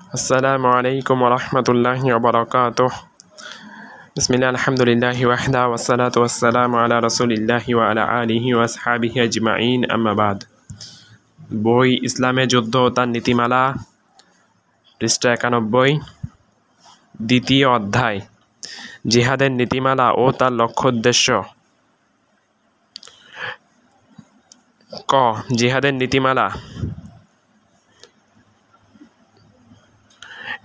আসসালামু আলাইকুম ওয়া রাহমাতুল্লাহি ওয়া বারাকাতুহু। বিসমিল্লাহ আলহামদুলিল্লাহি ওয়াহদা ওয়াসসালাতু ওয়াসসালামু আলা রাসূলিল্লাহি ওয়া আলা আলিহি ওয়া আসহাবিহি আজমাইন, আম্মা বাদ। বই ইসলামে যুদ্ধ ও তার নীতিমালা, পৃষ্ঠা 91, দ্বিতীয় অধ্যায়, জিহাদের নীতিমালা ও তার লক্ষ্য উদ্দেশ্য। ক. জিহাদের নীতিমালা।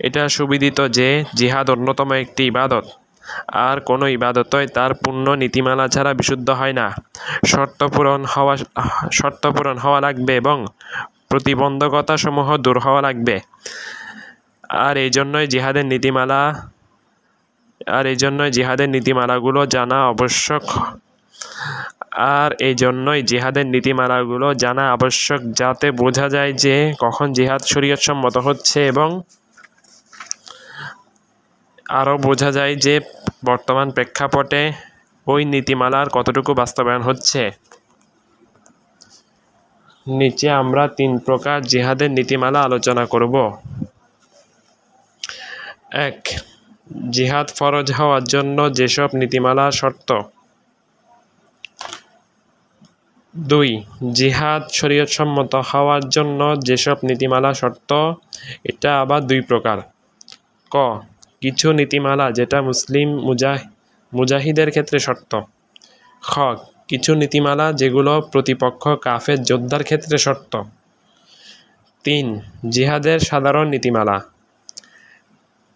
এটা সুবিদিত যে জিহাদ অন্যতম একটি ইবাদত, আর কোনো ইবাদতই তার পূর্ণ নীতিমালা ছাড়া বিশুদ্ধ হয় না। শর্ত পূরণ হওয়া লাগবে এবং প্রতিবন্ধকতাসমূহ দূর হওয়া লাগবে। আর এই জন্যই জিহাদের নীতিমালাগুলো জানা আবশ্যক, যাতে বোঝা যায় যে কখন জিহাদ শরীয়তসম্মত হচ্ছে এবং আরও বোঝা যায় যে বর্তমান প্রেক্ষাপটে ওই নীতিমালার কতটুকু বাস্তবায়ন হচ্ছে। নিচে আমরা 3 প্রকার জিহাদের নীতিমালা আলোচনা করব। 1. জিহাদ ফরজ হওয়ার জন্য যেসব নীতিমালা শর্ত। 2. জিহাদ শরীয়তসম্মত হওয়ার জন্য যেসব নীতিমালা শর্ত। এটা আবার 2 প্রকার। ক. কিছু নীতিমালা যেটা মুসলিম মুজাহিদের ক্ষেত্রে শর্ত। খ. কিছু নীতিমালা যেগুলো প্রতিপক্ষ কাফের যোদ্ধার ক্ষেত্রে শর্ত। 3. জিহাদের সাধারণ নীতিমালা।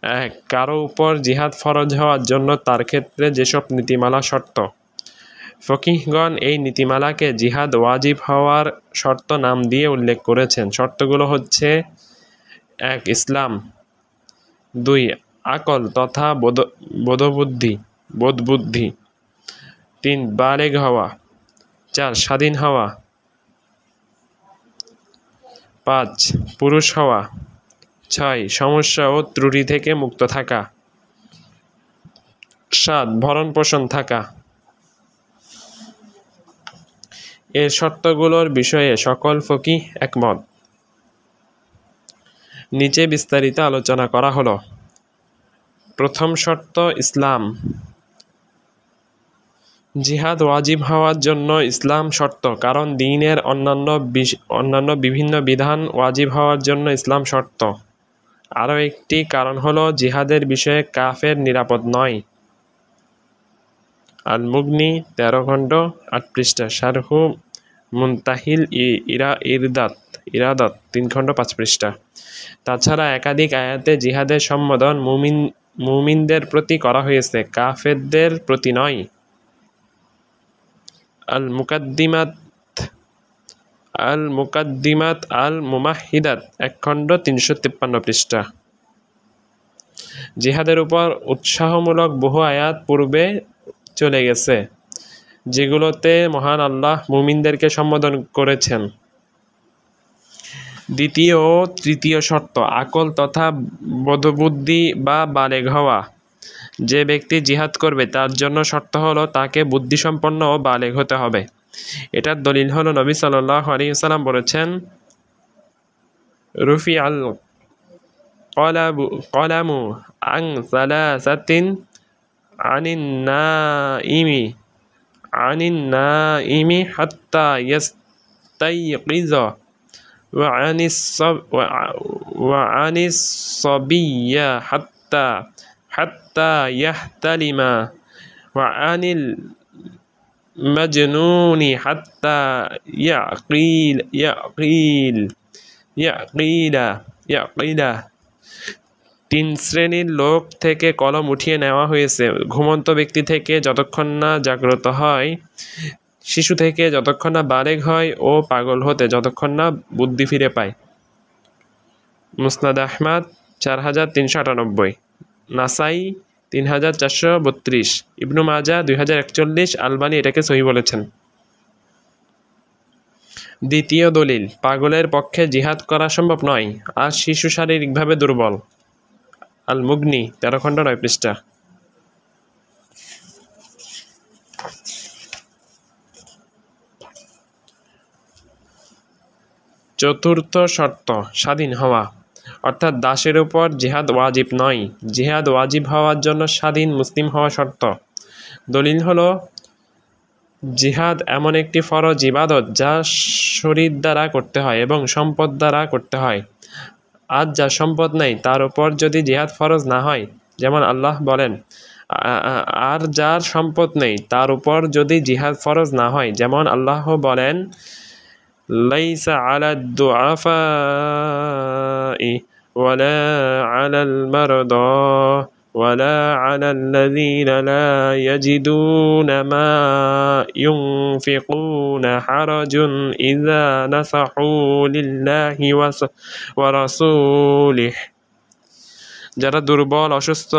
1. কারো উপর জিহাদ ফরজ হওয়ার জন্য তার ক্ষেত্রে যেসব নীতিমালা শর্ত। ফকিহগণ এই নীতিমালাকে জিহাদ ওয়াজিব হওয়ার শর্ত নাম দিয়ে উল্লেখ করেছেন। শর্তগুলো হচ্ছে: 1. ইসলাম। 2. আকল তথা বোধবুদ্ধি। 3. বালেগ হওয়া। 4. স্বাধীন হওয়া। 5. পুরুষ হওয়া। 6. সমস্যা ও ত্রুটি থেকে মুক্ত থাকা। 7. ভরণ পোষণ থাকা। এর শর্তগুলোর বিষয়ে সকল ফকিহ একমত। নিচে বিস্তারিত আলোচনা করা হলো। প্রথম শর্ত ইসলাম। জিহাদ ওয়াজিব হওয়ার জন্য ইসলাম শর্ত, কারণ দ্বীনের অন্যান্য বিভিন্ন বিধান ওয়াজিব হওয়ার জন্য ইসলাম শর্ত। আরও একটি কারণ হলো জিহাদের বিষয়ে কাফের নিরাপদ নয়। আল মুগনি 13 খণ্ড 8 পৃষ্ঠা, শারহু মুনতাহিল ইরাদাত 3 খণ্ড 5 পৃষ্ঠা। তাছাড়া একাধিক আয়াতে জিহাদের সম্বোধন মুমিনদের প্রতি করা হয়েছে, কাফেরদের প্রতি নয়। আল মুকাদ্দিমাত আল মুমাহিদাত 1 খণ্ড 353 পৃষ্ঠা। জিহাদের উপর উৎসাহমূলক বহু আয়াত পূর্বে চলে গেছে, যেগুলোতে মহান আল্লাহ মুমিনদেরকে সম্বোধন করেছেন। দ্বিতীয় ও তৃতীয় শর্ত আকল তথা বোধবুদ্ধি বা বালেগ হওয়া। যে ব্যক্তি জিহাদ করবে তার জন্য শর্ত হলো তাকে বুদ্ধিসম্পন্ন ও বালেগ হতে হবে। এটার দলিল হলো নবী সাল্লাল্লাহু আলাইহি ওয়াসাল্লাম বলেছেন, রুফি আল কলামু আন সালাসাতিন আনিন নাইমি হাত্তা ইয়াস্তাইকিযা ওয়া আনিস সাবিয়্যা হাত্তা ইয়াহতালিমা ওয়া আনিল মাজনুনি হাত্তা ইয়াকিলা। 3 শ্রেণীর লোক থেকে কলম উঠিয়ে নেওয়া হয়েছে: ঘুমন্ত ব্যক্তি থেকে যতক্ষণ না জাগ্রত হয়, শিশু থেকে যতক্ষণ না বালেগ হয় ও পাগল হতে যতক্ষণ না বুদ্ধি ফিরে পায়। মুসনাদ আহমদ 4398, নাসাই 3432, ইবনু মাজাহ 2041, আলবানী এটাকে সহিহ বলেছেন। দ্বিতীয় দলিল, পাগলের পক্ষে জিহাদ করা সম্ভব নয়, আর শিশু শারীরিকভাবে দুর্বল। আল মুগনি 13 খণ্ড 9 পৃষ্ঠা। চতুর্থ শর্ত স্বাধীন হওয়া। অর্থাৎ দাসের উপর জিহাদ ওয়াজিব নয়। জিহাদ ওয়াজিব হওয়ার জন্য স্বাধীন মুসলিম হওয়া শর্ত। দলিল হলো, জিহাদ এমন একটি ফরজ ইবাদত যা শরীর দ্বারা করতে হয় এবং সম্পদ দ্বারা করতে হয়। আজ যার সম্পদ নেই তার উপর যদি জিহাদ ফরজ না হয়, যেমন আল্লাহ বলেন, আর যার সম্পদ নেই তার উপর যদি জিহাদ ফরজ না হয়, যেমন আল্লাহ বলেন, লাইসা আলাদ দুআফাই ওয়ালা আলাল মারদা ওয়ালা আলাল্লাযীনা লা ইয়াজিদুনা মা ইউনফিকুনা হারাজুন ইযা নাসাহু লিল্লাহি ওয়া রাসূলিহি। যারা দুর্বল, অসুস্থ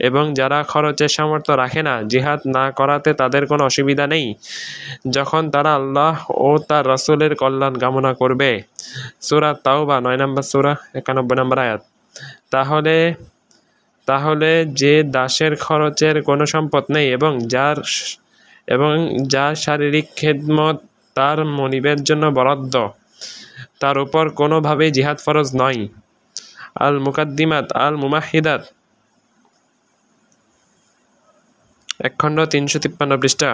এবং যারা খরচের সামর্থ্য রাখে না, জিহাদ না করাতে তাদের কোনো অসুবিধা নেই যখন তারা আল্লাহ ও তার রাসূলের কল্যাণ কামনা করবে। সূরা তাওবা 9 নম্বর সূরা 91 নম্বর আয়াত। তাহলে যে দাসের খরচের কোনো সম্পদ নেই এবং যার শারীরিক খেদমত তার মনিবের জন্য বরাদ্দ, তার উপর কোনোভাবেই জিহাদ ফরজ নয়। আল মুকাদ্দিমাত আল মুমাহিদাত 1 খণ্ড 353 পৃষ্ঠা।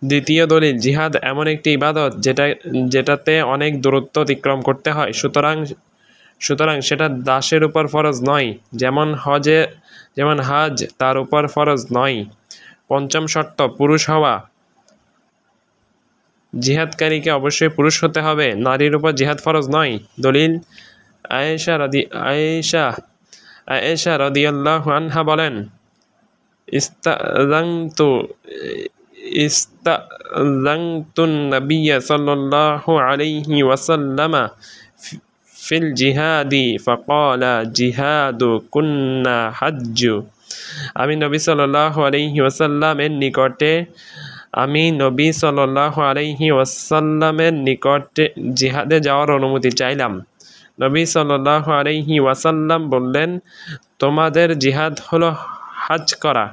দ্বিতীয় দলিল, জিহাদ এমন একটি ইবাদত যেটাতে অনেক দূরত্ব অতিক্রম করতে হয়, সুতরাং সেটা দাসের উপর ফরজ নয়, যেমন হাজ তার উপর ফরজ নয়। পঞ্চম শর্ত, পুরুষ হওয়া। জিহাদকারীকে অবশ্যই পুরুষ হতে হবে, নারীর উপর জিহাদ ফরজ নয়। দলিল, আয়েশা রাদিয়াল্লাহু আনহা বলেন, ইস্তাযানতুন নাবিয়্য সাল্লাল্লাহু আলাইহি ওয়াসাল্লাম ফিল জিহাদি ফাকালা জিহাদু কুন্না হাজ্জু। আমি নবী সাল্লাল্লাহু আলাইহি ওয়াসাল্লামের নিকটে জিহাদে যাওয়ার অনুমতি চাইলাম। নবী সাল্লাল্লাহু আলাইহি ওয়াসাল্লাম বললেন, তোমাদের জিহাদ হলো হাজ করা।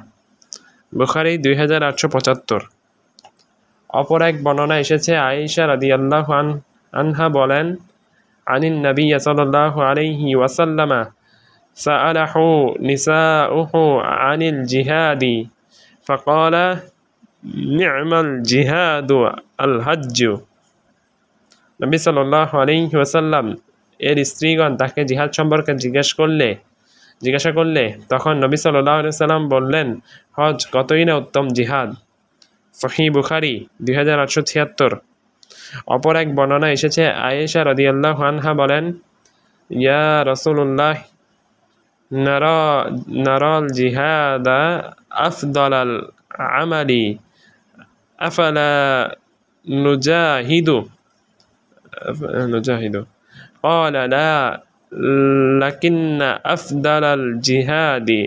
বুখারী 2875। অপর এক বর্ণনা এসেছে, আয়েশা রাদিয়াল্লাহু আনহা বলেন, আনিন নবী সাল্লাল্লাহু আলাইহি ওয়াসাল্লাম সাআলাহু নিসাউহু আনিল জিহাদি ফাকালা নি'মাল জিহাদু আল হাজ্জু। নবী সাল্লাল্লাহু আলাইহি ওয়াসাল্লাম এর স্ত্রীগণ তাকে জিহাদ সম্পর্কে জিজ্ঞাসা করলে তখন নবী সাল্লাল্লাহু আলাইহি ওয়াসাল্লাম বললেন, হজ কতই না উত্তম জিহাদ। সহিহ বুখারী 2876। অপর এক বর্ণনা এসেছে, আয়েশা রাদিয়াল্লাহু আনহা বলেন, ইয়া রাসূলুল্লাহ, নারাল জিহাদা আফদালাল আমালি আফালা নুজাহিদু ক্বালা লা লাকিন্না আফদালাল জিহাদি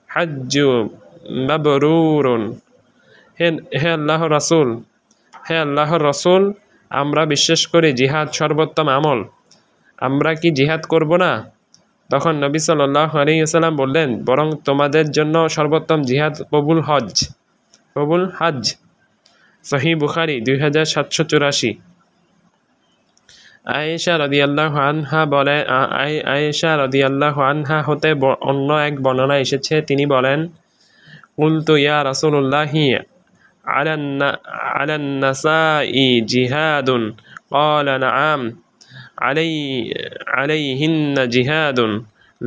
হাজ্জু মাবরুরুন। হে আল্লাহর রাসূল, আমরা বিশ্বাস করি জিহাদ সর্বোত্তম আমল, আমরা কি জিহাদ করব না? তখন নবী সাল্লাল্লাহু আলাইহি ওয়াসাল্লাম বললেন, বরং তোমাদের জন্য সর্বোত্তম জিহাদ কবুল হজ। সহিহ বুখারী 2784। আয়েশা রাদিয়াল্লাহু আনহা হতে অন্য এক বর্ণনা এসেছে, তিনি বলেন, কুলতু ইয়া রাসূলুল্লাহি আলান নাসাই জিহাদুন ক্বালা নাআম আলাইহিন্না জিহাদুন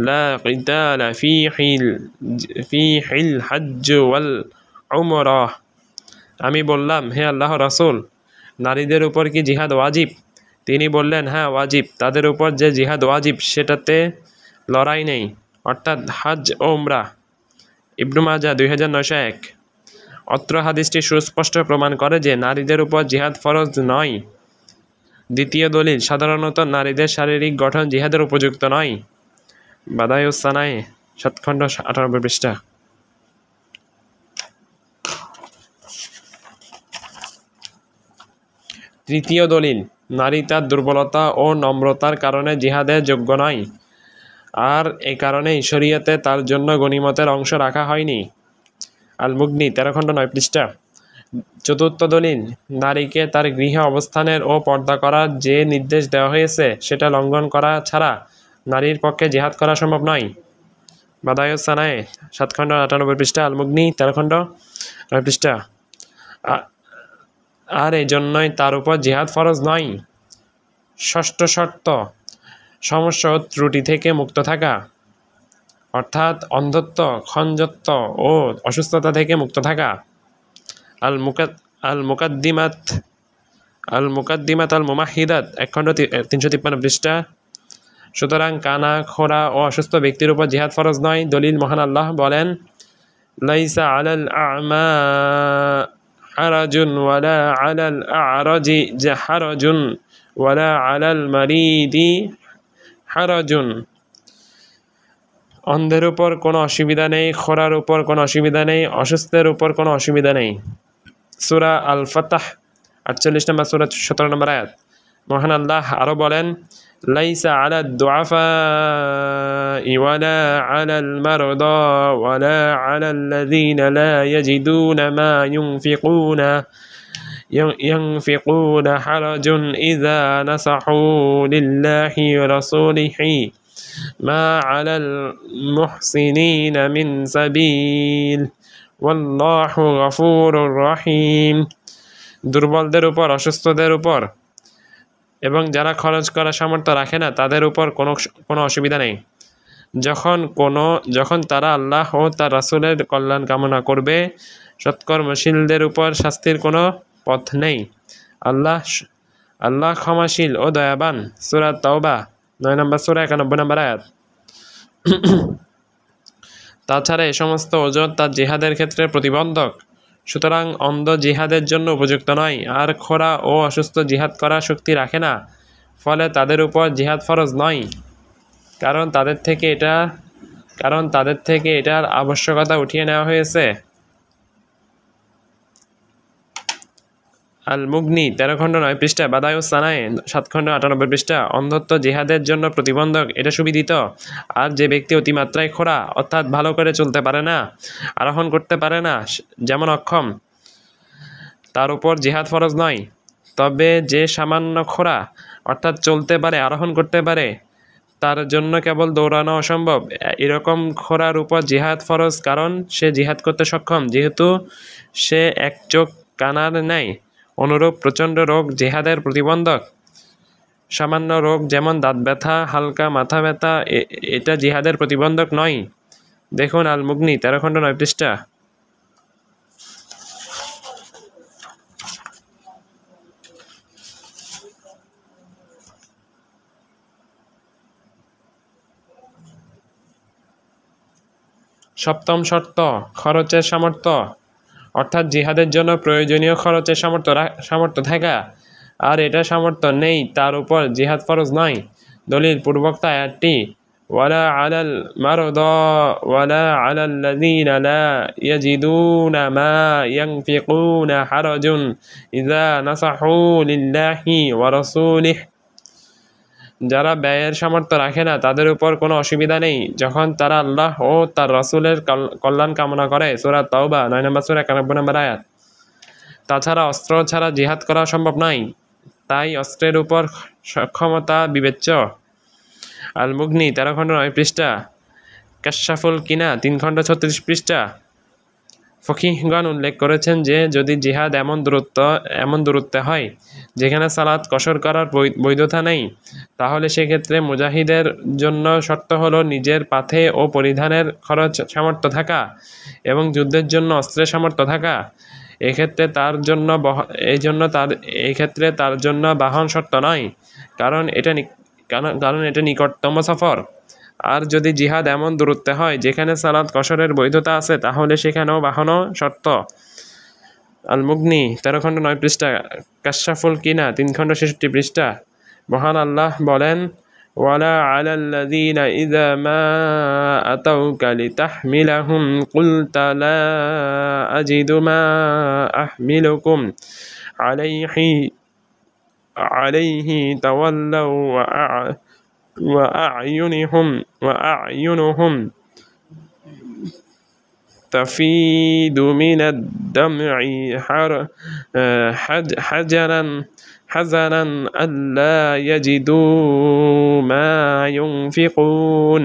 লা কিতালা ফীহিল হজ্জ ওয়াল উমরাহ। আমি বললাম, হে আল্লাহর রাসূল, নারীদের উপর কি জিহাদ ওয়াজিব? তিনি বললেন, হ্যাঁ ওয়াজিব। তাদের উপর যে জিহাদ ওয়াজিব সেটাতে লড়াই নেই, অর্থাৎ হজ ও উমরা। ইবনে মাজাহ 2901। অত্র হাদিসটি সুস্পষ্ট প্রমাণ করে যে নারীদের উপর জিহাদ ফরজ নয়। দ্বিতীয় দলিল, সাধারণত নারীদের শারীরিক গঠন জিহাদের উপযুক্ত নয়। বাদায়ুস সানায়ে 7 খণ্ড 98 পৃষ্ঠা। তৃতীয় দলিল, নারী তার দুর্বলতা ও নম্রতার কারণে জিহাদের যোগ্য নয়, আর এ কারণেই শরীয়তে তার জন্য গনিমতের অংশ রাখা হয়নি। আল মুগনি 13 খণ্ড 9 পৃষ্ঠা। চতুর্থ দলিল, নারীকে তার গৃহে অবস্থানের ও পর্দা করার যে নির্দেশ দেওয়া হয়েছে সেটা লঙ্ঘন করা ছাড়া নারীর পক্ষে জিহাদ করা সম্ভব নয়। বাদায়ুস সানায়ে 7 খণ্ড 98 পৃষ্ঠা, আল মুগনি 13 খণ্ড 9 পৃষ্ঠা। আর এই জন্যই তার উপর জিহাদ ফরজ নয়। ষষ্ঠ শর্ত, সমস্যা ও ত্রুটি থেকে মুক্ত থাকা, অর্থাৎ অন্ধত্ব, খঞ্জত্ব ও অসুস্থতা থেকে মুক্ত থাকা। আল মুকাদ্দিমাত আল মুমাহিদাত 1 খণ্ড 353 পৃষ্ঠা। সুতরাং কানা, খোড়া ও অসুস্থ ব্যক্তির উপর জিহাদ ফরজ নয়। দলিল, মহান আল্লাহ বলেন, লাইসা আলাল আ'মা হারাজুন ওয়ালা আলাল আ'রাজি হারাজুন ওয়ালা আলাল মারিদি হারাজুন। অন্ধের উপর কোনো অসুবিধা নেই, খোড়ার উপর কোনো অসুবিধা নেই, অসুস্থের উপর কোনো অসুবিধা নেই। সূরা আল ফাতহ 48 নম্বর সূরা 17 নম্বর আয়াত। মহান আল্লাহ আরও বলেন, লাইসা আলাদ দুআফাই ওয়ালা আলাল মারদা ওয়ালা আলাল্লাযীনা লা ইয়াজিদুনা মা ينفقون حرج إذا نصحوا لله ورسوله ما على المحسنين من سبيل والله غفور رحيم। দুর্বলদের উপর, অসুস্থদের উপর এবং যারা খরচ করার সামর্থ্য রাখে না তাদের উপর কোনো অসুবিধা নেই যখন তারা আল্লাহ ও তার রাসূলের কল্যাণ কামনা করবে। সৎকর্মশীলদের উপর শাস্তির কোনো পথ নেই। আল্লাহ ক্ষমাশীল ও দয়াবান। সূরা তাওবা 9 নম্বর সূরা 91 নম্বর আয়াত। তাছাড়া এই সমস্ত ওজর তার জিহাদের ক্ষেত্রে প্রতিবন্ধক, সুতরাং অন্ধ জিহাদের জন্য উপযুক্ত নয়। আর খোড়া ও অসুস্থ জিহাদ করার শক্তি রাখে না, ফলে তাদের উপর জিহাদ ফরজ নয়, কারণ তাদের থেকে এটার আবশ্যকতা উঠিয়ে নেওয়া হয়েছে। আল মুগনি 13 খণ্ড 9 পৃষ্ঠা, বাদায়ুস সানায়ে 7 খণ্ড 98 পৃষ্ঠা। অন্ধত্ব জিহাদের জন্য প্রতিবন্ধক, এটা সুবিদিত। আর যে ব্যক্তি অতিমাত্রায় খোড়া, অর্থাৎ ভালো করে চলতে পারে না, আরোহণ করতে পারে না, যেমন অক্ষম, তার উপর জিহাদ ফরজ নয়। তবে যে সামান্য খোড়া, অর্থাৎ চলতে পারে, আরোহণ করতে পারে, তার জন্য কেবল দৌড়ানো অসম্ভব, এরকম খোড়ার উপর জিহাদ ফরজ, কারণ সে জিহাদ করতে সক্ষম, যেহেতু সে এক চোখ কানার নেয়। অনুরূপ প্রচণ্ড রোগ জিহাদের প্রতিবন্ধক। সামান্য রোগ যেমন দাঁত ব্যথা, হালকা মাথা ব্যথা, এটা জিহাদের প্রতিবন্ধক নয়। দেখুন আল মুগনি 13 খণ্ড 9 পৃষ্ঠা। সপ্তম শর্ত, খরচের সামর্থ্য, অর্থাৎ জিহাদের জন্য প্রয়োজনীয় খরচের সামর্থ্য থাকা। আর এটা সামর্থ্য নেই তার উপর জিহাদ ফরজ নয়। দলিল, পূর্বোক্ত আয়াতটি, ওয়ালা আলাল মারদা ওয়ালা আলাল্লাযীনা লা ইয়াজিদুনা মা ইয়ানফিকুনা হারাজুন ইযা নাসাহু লিল্লাহি ওয়া রাসূলিহি। যারা ব্যয়ের সামর্থ্য রাখে না তাদের উপর কোনো অসুবিধা নেই যখন তারা আল্লাহ ও তার রাসূলের কল্যাণ কামনা করে। সূরা তাওবা 9 নম্বর সূরা 91 নম্বর আয়াত। তাছাড়া অস্ত্র ছাড়া জিহাদ করা সম্ভব নয়, তাই অস্ত্রের উপর সক্ষমতা বিবেচ্য। আল মুগনি 13 খণ্ড 9 পৃষ্ঠা, কাশফুল কিনা 3 খণ্ড 36 পৃষ্ঠা। ফকিহগণ উল্লেখ করেছেন যে যদি জিহাদ এমন দূরত্বে হয় যেখানে সালাত কসর করার বৈধতা নেই, তাহলে সেক্ষেত্রে মুজাহিদের জন্য শর্ত হলো নিজের পাথে ও পরিধানের খরচ সামর্থ্য থাকা এবং যুদ্ধের জন্য অস্ত্রের সামর্থ্য থাকা। এক্ষেত্রে তার জন্য বাহন শর্ত নয়, কারণ এটা নিকটতম সফর। আর যদি জিহাদ এমন দূরত্বে হয় যেখানে সালাত কসরের বৈধতা আছে, তাহলে সেখানেও বাহনও শর্ত। আল মুগনি 13 খণ্ড 9 পৃষ্ঠা, কাশফুল কিনা 3 খণ্ড 66 পৃষ্ঠা। মহান আল্লাহ বলেন, ওয়ালা আলাল্লাযীনা ইযা মা আতাউকা লিতাহমিলাহুম কুলতা লা আজিদু মা আহমিলুকুম আলাইহি তাওয়াল্লাউ وأعينهم تفيض من الدمع حزنا ألا يجدوا ما ينفقون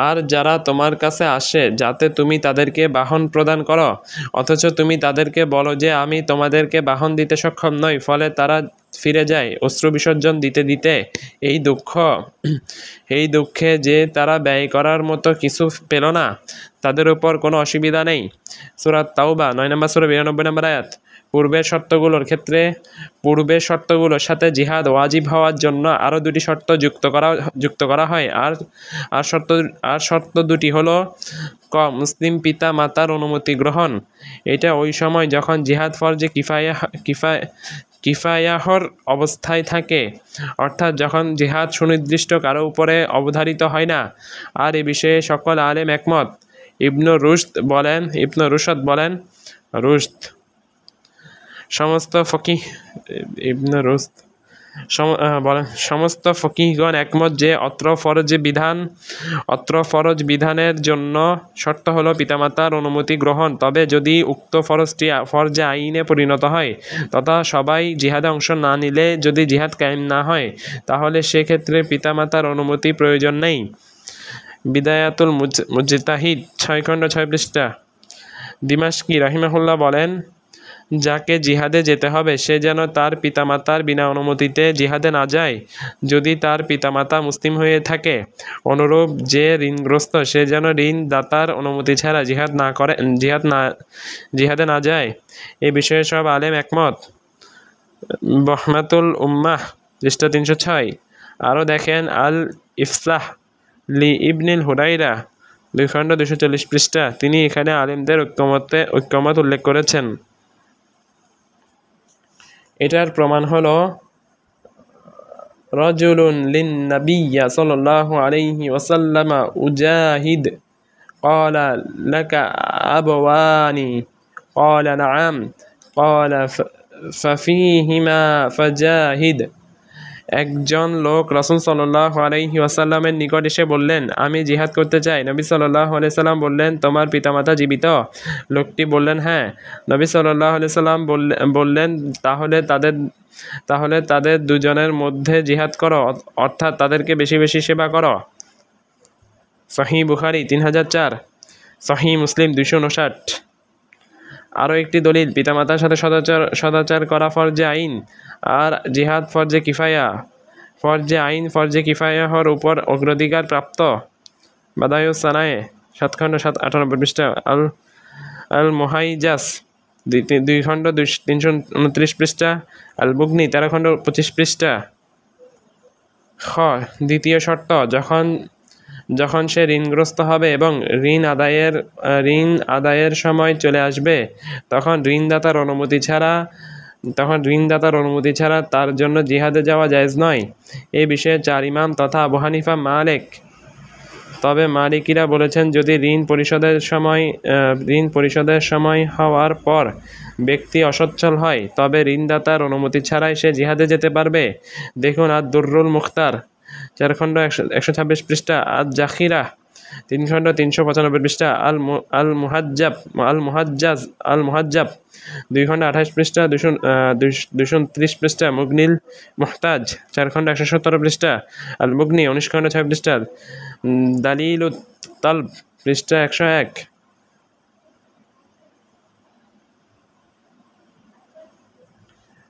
আর যারা তোমার কাছে আসে যাতে তুমি তাদেরকে বাহন প্রদান করো, অথচ তুমি তাদেরকে বলো যে আমি তোমাদেরকে বাহন দিতে সক্ষম নই, ফলে তারা ফিরে যায় অশ্রু বিসর্জন দিতে দিতে। এই দুঃখে যে তারা ব্যয় করার মতো কিছু পেল না, তাদের উপর কোনো অসুবিধা নেই। সূরা তাওবা 9 নম্বর সূরা 92 নম্বর আয়াত। পূর্বের শর্তগুলোর সাথে জিহাদ ওয়াজিব হওয়ার জন্য আরও দুটি শর্ত যুক্ত করা হয়। আর শর্ত দুটি হলো: মুসলিম পিতা মাতার অনুমতি গ্রহণ। এটা ওই সময় যখন জিহাদ ফরজে কিফায়াহর অবস্থায় থাকে, অর্থাৎ যখন জিহাদ সুনির্দিষ্ট কারো উপরে অবধারিত হয় না। আর এ বিষয়ে সকল আলেম একমত। ইবনু রুশদ বলেন সমস্ত ফকিহগণ একমত যে অত্র ফরজ বিধানের জন্য শর্ত হলো পিতামাতার অনুমতি গ্রহণ। তবে যদি উক্ত ফরজটি ফরজে আইনে পরিণত হয় তথা সবাই জিহাদে অংশ না নিলে যদি জিহাদ কায়েম না হয়, তাহলে সেক্ষেত্রে পিতামাতার অনুমতি প্রয়োজন নেই। বিদায়াতুল মুজতাহিদ 6 খণ্ড 6 পৃষ্ঠা। দিমাশকি রাহিমাহুল্লাহ বলেন, যাকে জিহাদে যেতে হবে সে যেন তার পিতামাতার বিনা অনুমতিতে জিহাদে না যায়, যদি তার পিতামাতা মুসলিম হয়ে থাকে। অনুরূপ যে ঋণগ্রস্ত সে যেন ঋণ দাতার অনুমতি ছাড়া জিহাদে না যায়। এ বিষয়ে সব আলেম একমত। রহমাতুল উম্মাহ পৃষ্ঠা 306। আরও দেখেন আল ইফসাহ লি ইবনিল হুরাইরা 2 খণ্ড 240 পৃষ্ঠা। তিনি এখানে আলেমদের ঐক্যমত উল্লেখ করেছেন। এটার প্রমাণ হলো রাজুলুন লিন নাবিয়্যা সাল্লাল্লাহু আলাইহি ওয়াসাল্লাম উজাহিদ ক্বালা লাকা আবওয়ানি ক্বালা নাআম ক্বালা ফাফীহিমা ফাজাহিদ। একজন লোক রাসূল সাল্লাল্লাহু আলাইহি ওয়াসাল্লামের নিকট এসে বললেন, আমি জিহাদ করতে চাই। নবী সাল্লাল্লাহু আলাইহি সাল্লাম বললেন, তোমার পিতামাতা জীবিত? লোকটি বললেন, হ্যাঁ। নবী সাল্লাল্লাহু আলাইহি সাল্লাম বললেন, তাহলে তাদের দুজনের মধ্যে জিহাদ করো, অর্থাৎ তাদেরকে বেশি বেশি সেবা করো। সহিহ বুখারী 3004, সহিহ মুসলিম 259। আরও একটি দলিল, পিতামাতার সাথে সদাচার করা ফরজে আইন আর জিহাদ ফরজে কিফায়া। ফরজে কিফায়াহর উপর অগ্রাধিকার প্রাপ্ত। বাদায়ুস সানায়ে 7 খণ্ড 98 পৃষ্ঠা। আল মুহাইজাজ 2 খণ্ড 329 পৃষ্ঠা। আল মুগনি 13 খণ্ড 25 পৃষ্ঠা। দ্বিতীয় শর্ত, যখন সে ঋণগ্রস্ত হবে এবং ঋণ আদায়ের সময় চলে আসবে, তখন ঋণদাতার অনুমতি ছাড়া তার জন্য জিহাদে যাওয়া জায়েজ নয়। এই বিষয়ে 4 ইমাম তথা আবু হানিফা, মালিক। তবে মালিকিরা বলেছেন, যদি ঋণ পরিশোধের সময় হওয়ার পর ব্যক্তি অসচ্ছল হয়, তবে ঋণদাতার অনুমতি ছাড়াই সে জিহাদে যেতে পারবে। দেখুন আদ-দুররুল মুখতার 4 খণ্ড 126 পৃষ্ঠা। আদ-জাখিরা 3 খণ্ড 395 পৃষ্ঠা। আল মুহাজ্জাব 2 খণ্ড 28 পৃষ্ঠা 229 পৃষ্ঠা। মুগনিল মুহতাজ 4 খণ্ড 117 পৃষ্ঠা। আল মুগনি 19 খণ্ড 6 পৃষ্ঠা। দালিলুত তালব পৃষ্ঠা 101।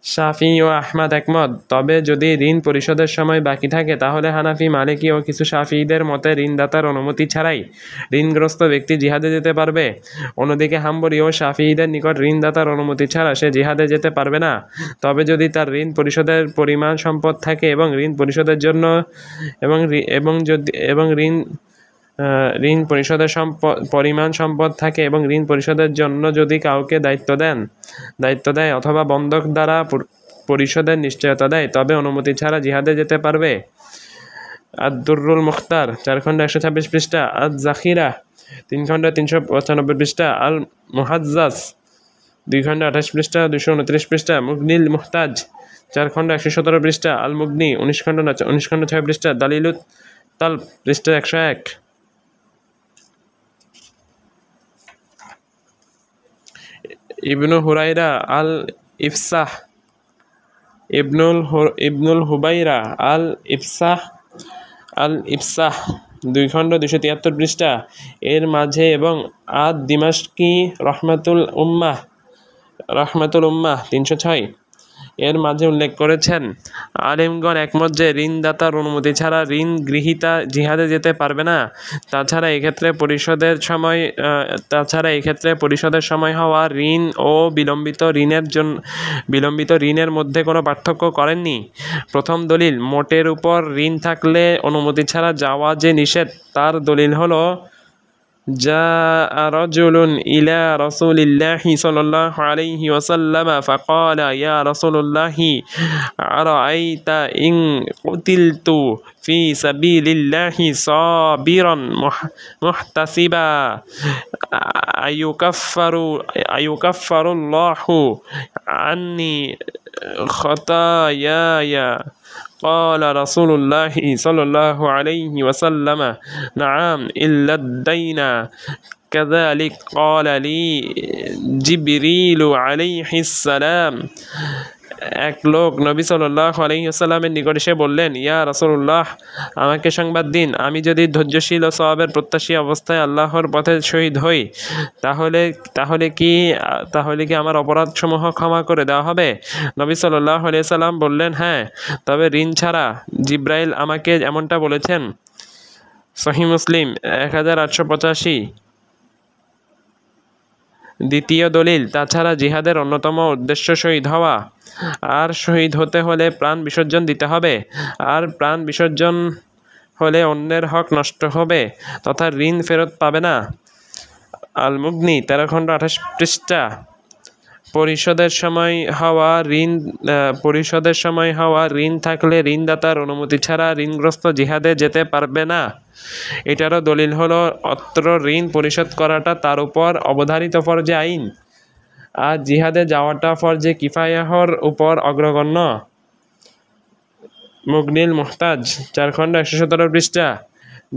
শাফি ও আহমদ একমত। তবে যদি ঋণ পরিশোধের সময় বাকি থাকে, তাহলে হানাফি, মালিকি ও কিছু শাফিঈদের মতে ঋণদাতার অনুমতি ছাড়াই ঋণগ্রস্ত ব্যক্তি জিহাদে যেতে পারবে। অন্যদিকে হাম্বলী ও শাফিঈদের নিকট ঋণদাতার অনুমতি ছাড়া সে জিহাদে যেতে পারবে না। তবে যদি তার ঋণ পরিশোধের পরিমাণ সম্পদ থাকে এবং ঋণ পরিশোধের জন্য ঋণ পরিশোধের পরিমাণ সম্পদ থাকে এবং ঋণ পরিশোধের জন্য যদি কাউকে দায়িত্ব দেয় অথবা বন্ধক দ্বারা পরিশোধের নিশ্চয়তা দেয়, তবে অনুমতি ছাড়া জিহাদে যেতে পারবে। আদ-দুররুল মুখতার 4 খণ্ড 126 পৃষ্ঠা। আদ-জাখিরা 3 খণ্ড 395 পৃষ্ঠা। আল মুহাজ্জাজ 2 খণ্ড 28 পৃষ্ঠা 229 পৃষ্ঠা। মুগনিল মুহতাজ 4 খণ্ড 117 পৃষ্ঠা। আল মুগনি 19 খণ্ড 6 পৃষ্ঠা। দালিলুত তালব পৃষ্ঠা 101। ইবনু হুরাইরা আল ইফসাহ, ইবনুল হুবাইরা আল ইফসাহ, 2 খণ্ড 273 পৃষ্ঠা এর মাঝে, এবং আদ দিমাশকি রহমাতুল উম্মাহ 306 এর মাঝে উল্লেখ করেছেন, আলেমগণ একমত যে ঋণদাতার অনুমতি ছাড়া ঋণ গৃহীতা জিহাদে যেতে পারবে না। তাছাড়া এক্ষেত্রে পরিশোধের সময় হওয়া ঋণ ও বিলম্বিত ঋণের মধ্যে কোনো পার্থক্য করেননি। প্রথম দলিল, মোটের উপর ঋণ থাকলে অনুমতি ছাড়া যাওয়া যে নিষেধ, তার দলিল হলো جاء رجل إلى رسول الله صلى الله عليه وسلم فقال يا رسول الله أرأيت إن قتلت في سبيل الله صابرا محتسبا أيكفر الله عني خطاياي؟ قال رسول الله صلى الله عليه وسلم نعم إلا الدين كذلك قال لي جبريل عليه السلام। এক লোক নবী সাল্লাল্লাহু আলাইহি ওয়াসাল্লামের নিকট এসে বললেন, ইয়া রাসূলুল্লাহ, আমাকে সংবাদ দিন, আমি যদি ধৈর্যশীল ও সওয়াবের প্রত্যাশী অবস্থায় আল্লাহর পথে শহীদ হই, তাহলে কি আমার অপরাধসমূহ ক্ষমা করে দেওয়া হবে? নবী সাল্লাল্লাহু আলাইহি ওয়াসাল্লাম বললেন, হ্যাঁ, তবে ঋণ ছাড়া। জিব্রাইল আমাকে এমনটা বলেছেন। সহিহ মুসলিম 1885। দ্বিতীয় দলিল, তাছাড়া জিহাদের অন্যতম উদ্দেশ্য শহীদ হওয়া, আর শহীদ হতে হলে প্রাণ বিসর্জন দিতে হবে, আর প্রাণ বিসর্জন হলে অন্যের হক নষ্ট হবে তথা ঋণ ফেরত পাবে না। আল মুগনি 13 খণ্ড 28 পৃষ্ঠা। পরিশোধের সময় হওয়া ঋণ থাকলে ঋণদাতার অনুমতি ছাড়া ঋণগ্রস্ত জিহাদে যেতে পারবে না। এটারও দলিল হলো অত্র ঋণ পরিশোধ করাটা তার উপর অবধারিত ফরজে আইন, আর জিহাদে যাওয়াটা ফরজে কিফায়াহর উপর অগ্রগণ্য। মুগনিল মুহতাজ 4 খণ্ড 117 পৃষ্ঠা।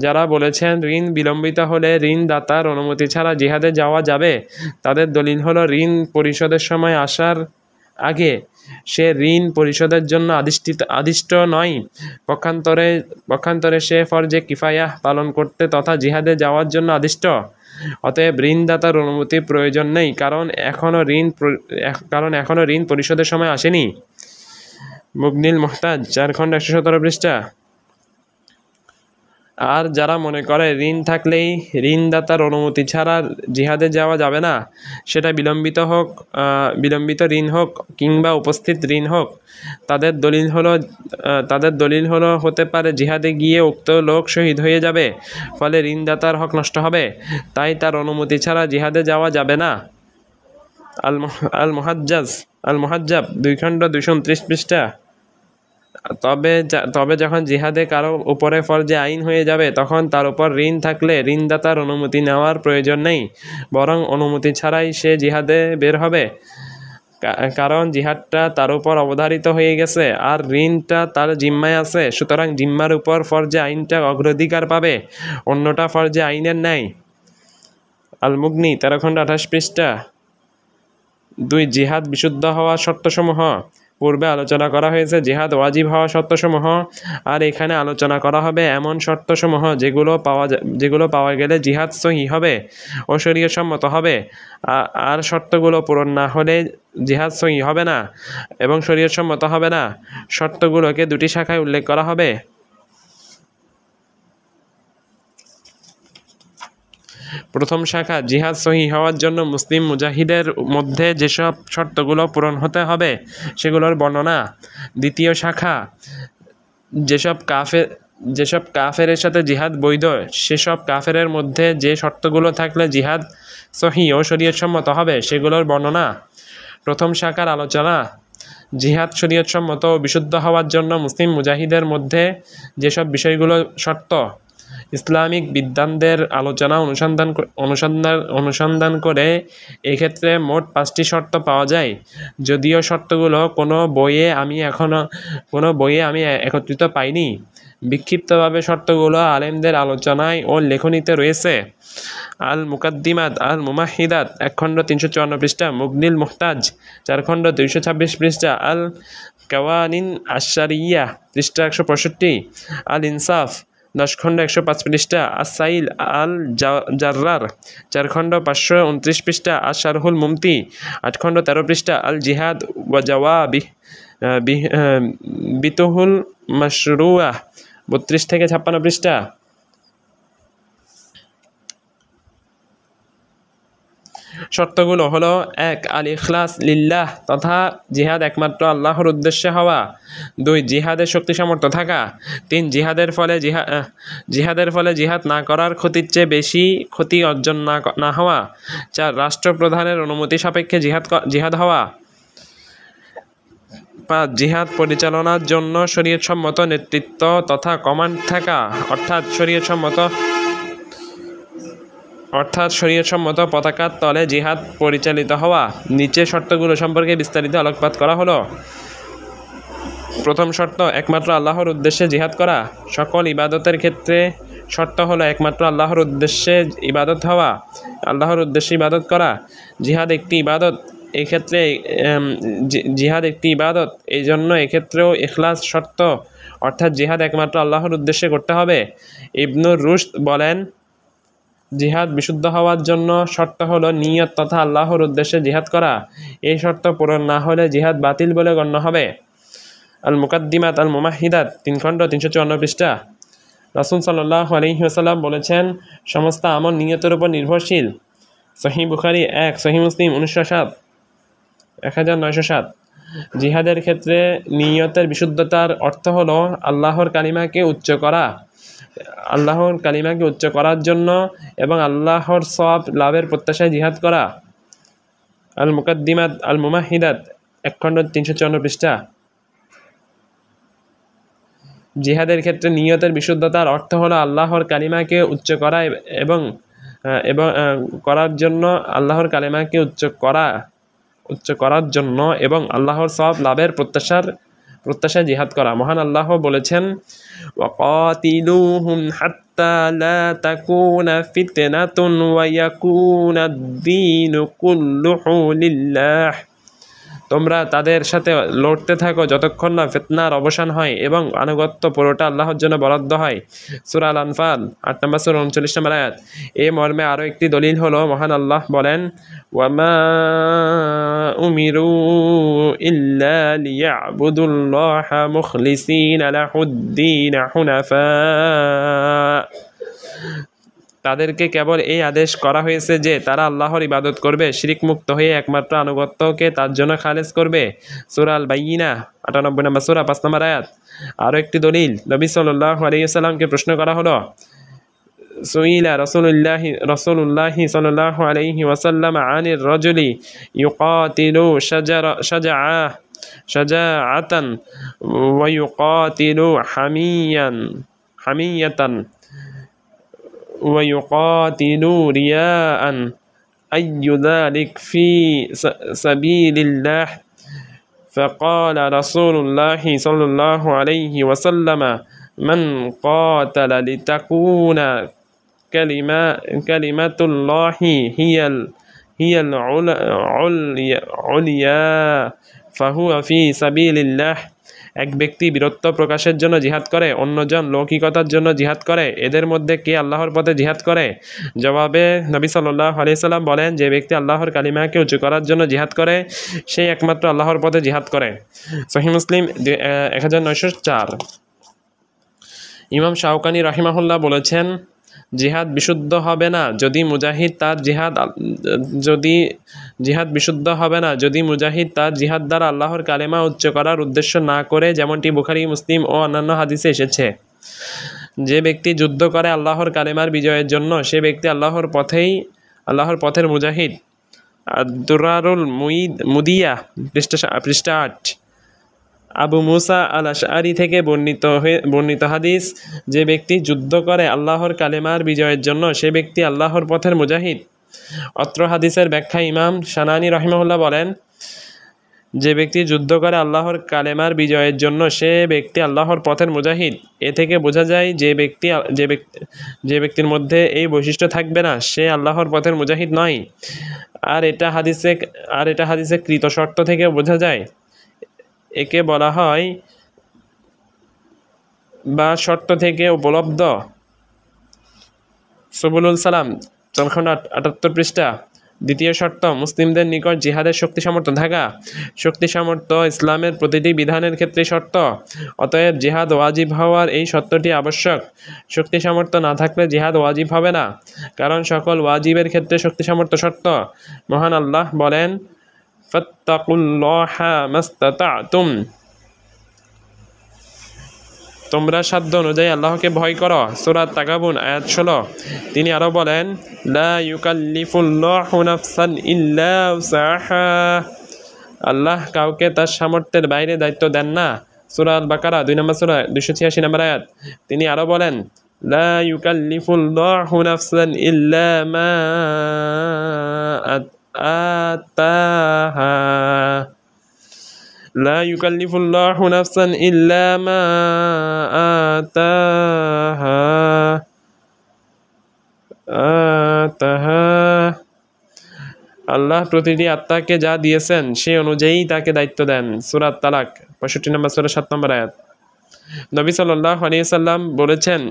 যারা বলেছেন ঋণ বিলম্বিত হলে ঋণদাতার অনুমতি ছাড়া জিহাদে যাওয়া যাবে, তাদের দলিল হলো ঋণ পরিশোধের সময় আসার আগে সে ঋণ পরিশোধের জন্য আদিষ্ট নয়, পক্ষান্তরে সে ফরজে কিফায়াহ পালন করতে তথা জিহাদে যাওয়ার জন্য আদিষ্ট। অতএব ঋণদাতার অনুমতি প্রয়োজন নেই, কারণ এখনো ঋণ পরিশোধের সময় আসেনি। মুগনিল মুহতাজ 4 খণ্ড 117 পৃষ্ঠা। আর যারা মনে করে ঋণ থাকলেই ঋণদাতার অনুমতি ছাড়া জিহাদে যাওয়া যাবে না, সেটা বিলম্বিত ঋণ হোক কিংবা উপস্থিত ঋণ হোক, তাদের দলিল হলো হতে পারে জিহাদে গিয়ে উক্ত লোক শহীদ হয়ে যাবে, ফলে ঋণদাতার হক নষ্ট হবে, তাই তার অনুমতি ছাড়া জিহাদে যাওয়া যাবে না। আল মুহাজ্জাব 2 খণ্ড 229 পৃষ্ঠা। তবে যখন জিহাদে কারো উপরে ফরজে আইন হয়ে যাবে, তখন তার উপর ঋণ থাকলে ঋণদাতার অনুমতি নেওয়ার প্রয়োজন নেই, বরং অনুমতি ছাড়াই সে জিহাদে বের হবে, কারণ জিহাদটা তার উপর অবধারিত হয়ে গেছে আর ঋণটা তার জিম্মায় আছে। সুতরাং জিম্মার উপর ফরজে আইনটা অগ্রাধিকার পাবে, অন্যটা ফরজে আইনের নাই। আল মুগনি 13 খণ্ড 28 পৃষ্ঠা। 2 জিহাদ বিশুদ্ধ হওয়া শর্তসমূহ। পূর্বে আলোচনা করা হয়েছে জিহাদ ওয়াজিব হওয়া শর্তসমূহ, আর এখানে আলোচনা করা হবে এমন শর্তসমূহ যেগুলো পাওয়া গেলে জিহাদ সহিহ হবে ও শরীয়তসম্মত হবে, আর শর্তগুলো পূরণ না হলে জিহাদ সহিহ হবে না এবং শরীয়তসম্মত হবে না। শর্তগুলোকে 2টি শাখায় উল্লেখ করা হবে। প্রথম শাখা, জিহাদ সহিহ হওয়ার জন্য মুসলিম মুজাহিদের মধ্যে যেসব শর্তগুলো পূরণ হতে হবে সেগুলোর বর্ণনা। দ্বিতীয় শাখা, যেসব কাফেরের সাথে জিহাদ বৈধ, সেসব কাফেরের মধ্যে যে শর্তগুলো থাকলে জিহাদ সহিহ ও শরীয়তসম্মত হবে সেগুলোর বর্ণনা। প্রথম শাখার আলোচনা, জিহাদ শরীয়তসম্মত ও বিশুদ্ধ হওয়ার জন্য মুসলিম মুজাহিদের মধ্যে যেসব বিষয়গুলো শর্ত, ইসলামিক বিদ্বানদের আলোচনা অনুসন্ধান করে এক্ষেত্রে মোট 5টি শর্ত পাওয়া যায়। যদিও শর্তগুলো কোনো বইয়ে আমি একত্রিত পাইনি, বিক্ষিপ্তভাবে শর্তগুলো আলেমদের আলোচনায় ও লেখনীতে রয়েছে। আল মুকাদ্দিমাত আল মুমাহিদাত 1 খণ্ড 354 পৃষ্ঠা, মুগনিল মুহতাজ 4 খণ্ড 226 পৃষ্ঠা, আল কাওয়ানিন আশারিয়া পৃষ্ঠা 165, আল ইনসাফ 10 খণ্ড 105 পৃষ্ঠা, আসাইল আল জাররার 4 খণ্ড 529 পৃষ্ঠা, আশারহুল মুমতি 8 খণ্ড 13 পৃষ্ঠা, আল জিহাদ ওয়া জাওয়াবি বিতুহুল মাশরুয়া 32 থেকে 56 পৃষ্ঠা। শর্তগুলো হলো: 1. আল ইখলাস লিল্লাহ তথা জিহাদ একমাত্র আল্লাহর উদ্দেশ্যে হওয়া। 2. জিহাদের শক্তি সামর্থ্য থাকা। 3. জিহাদের ফলে জিহাদ না করার ক্ষতির চেয়ে বেশি ক্ষতি অর্জন না হওয়া। 4. রাষ্ট্রপ্রধানের অনুমতি সাপেক্ষে জিহাদ হওয়া। 5. জিহাদ পরিচালনার জন্য শরীয়তসম্মত নেতৃত্ব তথা কমান্ড থাকা, অর্থাৎ শরীয়তসম্মত পতাকার তলে জিহাদ পরিচালিত হওয়া। নিচে শর্তগুলো সম্পর্কে বিস্তারিত আলোকপাত করা হলো। প্রথম শর্ত: একমাত্র আল্লাহর উদ্দেশ্যে জিহাদ করা। সকল ইবাদতের ক্ষেত্রে শর্ত হলো একমাত্র আল্লাহর উদ্দেশ্যে ইবাদত হওয়া, আল্লাহর উদ্দেশ্যে ইবাদত করা। জিহাদ একটি ইবাদত, এক্ষেত্রে এই জন্য এক্ষেত্রেও ইখলাস শর্ত, অর্থাৎ জিহাদ একমাত্র আল্লাহর উদ্দেশ্যে করতে হবে। ইবনুর রুশদ বলেন, জিহাদ বিশুদ্ধ হওয়ার জন্য শর্ত হলো নিয়ত তথা আল্লাহর উদ্দেশ্যে জিহাদ করা। এই শর্ত পূরণ না হলে জিহাদ বাতিল বলে গণ্য হবে। আল মুকাদ্দিমাত আল মুমাহিদাত 3 খণ্ড 354 পৃষ্ঠা। রাসূল সাল্লাল্লাহু আলাইহি ওয়াসাল্লাম বলেছেন, সমস্ত আমল নিয়তের উপর নির্ভরশীল। সহিহ বুখারী 1, সহিহ মুসলিম 1907। জিহাদের ক্ষেত্রে নিয়তের বিশুদ্ধতার অর্থ হলো আল্লাহর কালিমাকে উচ্চ করার জন্য এবং আল্লাহর সওয়াব লাভের প্রত্যাশায় জিহাদ করা। আল মুকাদ্দিমাত আল মুমাহিদাত 1 খণ্ড 354 পৃষ্ঠা। জিহাদের ক্ষেত্রে নিয়তের বিশুদ্ধতার অর্থ হলো আল্লাহর কালিমাকে উচ্চ করা এবং করার জন্য আল্লাহর কালিমাকে উচ্চ করার জন্য এবং আল্লাহর সওয়াব লাভের প্রত্যাশায় জিহাদ করা। মহান আল্লাহ বলেছেন, ওয়াকাতিলুহুম হাত্তা লা তাকুনা ফিতনাতুন ওয়া ইয়াকুনাদ-দীনু কুল্লুহু লিল্লাহ। তোমরা তাদের সাথে লড়তে থাকো যতক্ষণ না ফিতনার অবসান হয় এবং আনুগত্য পুরোটা আল্লাহর জন্য বরাদ্দ হয়। সূরা আল আনফাল 8 নম্বর সূরা 39 নম্বর আয়াত। এই মর্মে আরও একটি দলিল হলো, মহান আল্লাহ বলেন, ওয়ামা উমিরু ইল্লা লিয়াবুদুল্লাহা মুখলিসিনা লাহুদ-দীন হুনাফা। তাদেরকে কেবল এই আদেশ করা হয়েছে যে তারা আল্লাহর ইবাদত করবে, শিরক মুক্ত হয়ে একমাত্র আনুগত্যকে তার জন্য খালেস করবে। সূরা আল বাইয়িনা 98 নম্বর সূরা 5 নম্বর আয়াত। আরও একটি দলিল, নবী সাল্লাল্লাহু আলাইহি ওয়াসাল্লামকে প্রশ্ন করা হলো, সুইলা রাসূলুল্লাহি সাল্লাল্লাহু আলাইহি ওয়াসাল্লাম আনির রাজুলি ইউকাতিলু শাজাআতান ওয়া ইউকাতিলু হামিয়াতান ويقاتل رياء أي ذلك في سبيل الله؟ فقال رسول الله صلى الله عليه وسلم من قاتل لتكون كلمة الله هي العليا فهو في سبيل الله। এক ব্যক্তি বীরত্ব প্রকাশের জন্য জিহাদ করে, অন্যজন লৌকিকতার জন্য জিহাদ করে, এদের মধ্যে কে আল্লাহর পথে জিহাদ করে? জবাবে নবী সাল্লাল্লাহু আলাইহি সাল্লাম বলেন, যে ব্যক্তি আল্লাহর কালিমাকে উঁচু করার জন্য জিহাদ করে সেই একমাত্র আল্লাহর পথে জিহাদ করে। সহিহ মুসলিম 1904। ইমাম শাওকানি রাহিমাহুল্লাহ বলেছেন, জিহাদ বিশুদ্ধ হবে না যদি মুজাহিদ তার জিহাদ দ্বারা আল্লাহর কালেমা উচ্চ করার উদ্দেশ্য না করে, যেমনটি বুখারী, মুসলিম ও অন্যান্য হাদিসে এসেছে। যে ব্যক্তি যুদ্ধ করে আল্লাহর কালেমার বিজয়ের জন্য, সে ব্যক্তি আল্লাহর পথের মুজাহিদ। দুরারুল মুদিয়া পৃষ্ঠা 8। আবু মুসা আল আশআরি থেকে বর্ণিত হাদিস, যে ব্যক্তি যুদ্ধ করে আল্লাহর কালেমার বিজয়ের জন্য, সে ব্যক্তি আল্লাহর পথের মুজাহিদ। অত্র হাদিসের ব্যাখ্যা ইমাম শানানি রাহিমাহুল্লাহ বলেন, যে ব্যক্তি যুদ্ধ করে আল্লাহর কালেমার বিজয়ের জন্য সে ব্যক্তি আল্লাহর পথের মুজাহিদ। এ থেকে বোঝা যায় যে ব্যক্তির মধ্যে এই বৈশিষ্ট্য থাকবে না সে আল্লাহর পথের মুজাহিদ নয়। আর এটা হাদিসে কৃত শর্ত থেকে বোঝা যায়। একে বলা হয় বা শর্ত থেকে উপলব্ধ। সুবুলুল সালাম 478 পৃষ্ঠা। দ্বিতীয় শর্ত, মুসলিমদের নিকট জিহাদের শক্তি সামর্থ্য থাকা। শক্তি সামর্থ্য ইসলামের প্রতিটি বিধানের ক্ষেত্রে শর্ত, অতএব জিহাদ ওয়াজিব হওয়ার এই শর্তটি আবশ্যক। শক্তি সামর্থ্য না থাকলে জিহাদ ওয়াজিব হবে না, কারণ সকল ওয়াজিবের ক্ষেত্রে শক্তি সামর্থ্য শর্ত। মহান আল্লাহ বলেন, ফাত্তাকুল্লাহা মাস্তাতা'তুম, তোমরা সাধ্য অনুযায়ী আল্লাহকে ভয় করো। সূরা তাগাবুন আয়াত 16। তিনি আরো বলেন, লা ইউকাল্লিফুল্লাহু নাফসান ইল্লা উসাহা, আল্লাহ কাউকে তার সামর্থ্যের বাইরে দায়িত্ব দেন না। সূরা আল বাকারা 2 নম্বর সূরা 286 নম্বর আয়াত। তিনি আরো বলেন, লা ইউকাল্লিফুল্লাহু নাফসান ইল্লা মা আতাহা, لا يكلف الله نفسا إلا ما آتاها। আল্লাহ প্রতিটি আত্মাকে যা দিয়েছেন সে অনুযায়ী তাকে দায়িত্ব দেন। সূরা তালাক 65 নম্বর সূরা 7 নম্বর আয়াত। নবী সাল্লাল্লাহু আলাইহি সাল্লাম বলেছেন,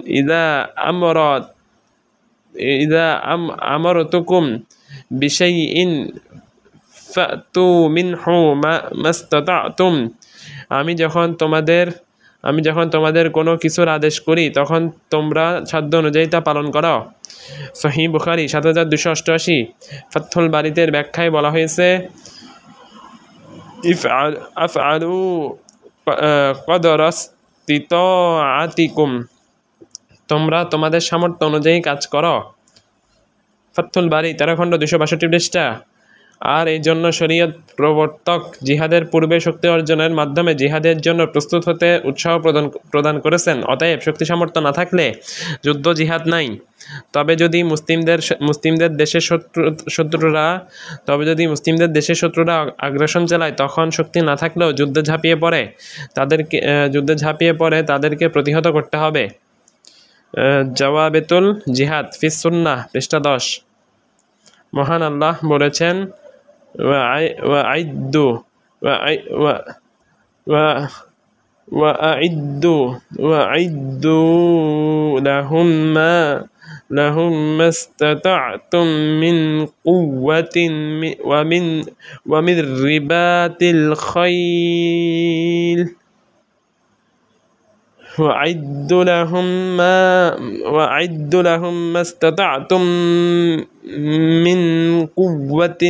ইযা আমারতুকুম বিশাইইন ফাতু মিনহু মাস্তাতা'তুম, আমি যখন তোমাদের কোনো কিছুর আদেশ করি তখন তোমরা সাধ্য অনুযায়ী তা পালন করো। সহিহ বুখারী 7288। ফাতহুল বারীতে ব্যাখ্যায় বলা হয়েছে, আফআলু কদরাস্তিতাআতিকুম, তোমরা তোমাদের সামর্থ্য অনুযায়ী কাজ করো। ফাতহুল বারী 13 খণ্ড 262 পৃষ্ঠা। আর এই জন্য শরীয়ত প্রবর্তক জিহাদের পূর্বে শক্তি অর্জনের মাধ্যমে জিহাদের জন্য প্রস্তুত হতে উৎসাহ প্রদান করেছেন। অতএব শক্তি সামর্থ্য না থাকলে যুদ্ধ জিহাদ নাই। তবে যদি মুসলিমদের দেশের শত্রুরা আগ্রাসন চালায় তখন শক্তি না থাকলেও যুদ্ধে ঝাঁপিয়ে পড়ে তাদেরকে প্রতিহত করতে হবে। জওয়াবেতুল জিহাদ ফিস সুন্নাহ পৃষ্ঠা 10। মহান আল্লাহ বলেছেন, وأعدوا لهم ما استطعتم من قوة ومن رباط الخيل وأعدوا لهم ما استطعتم من قوة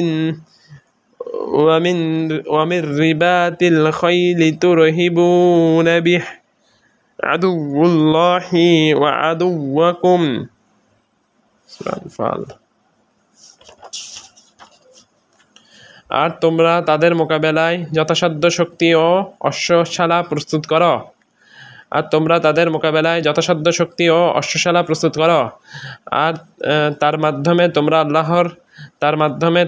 ومن رباط الخيل ترهبون به عدو الله وعدوكم। আর তোমরা তাদের মোকাবেলায় যথাসাধ্য শক্তি ও অশ্বশালা প্রস্তুত করো। আর তার মাধ্যমে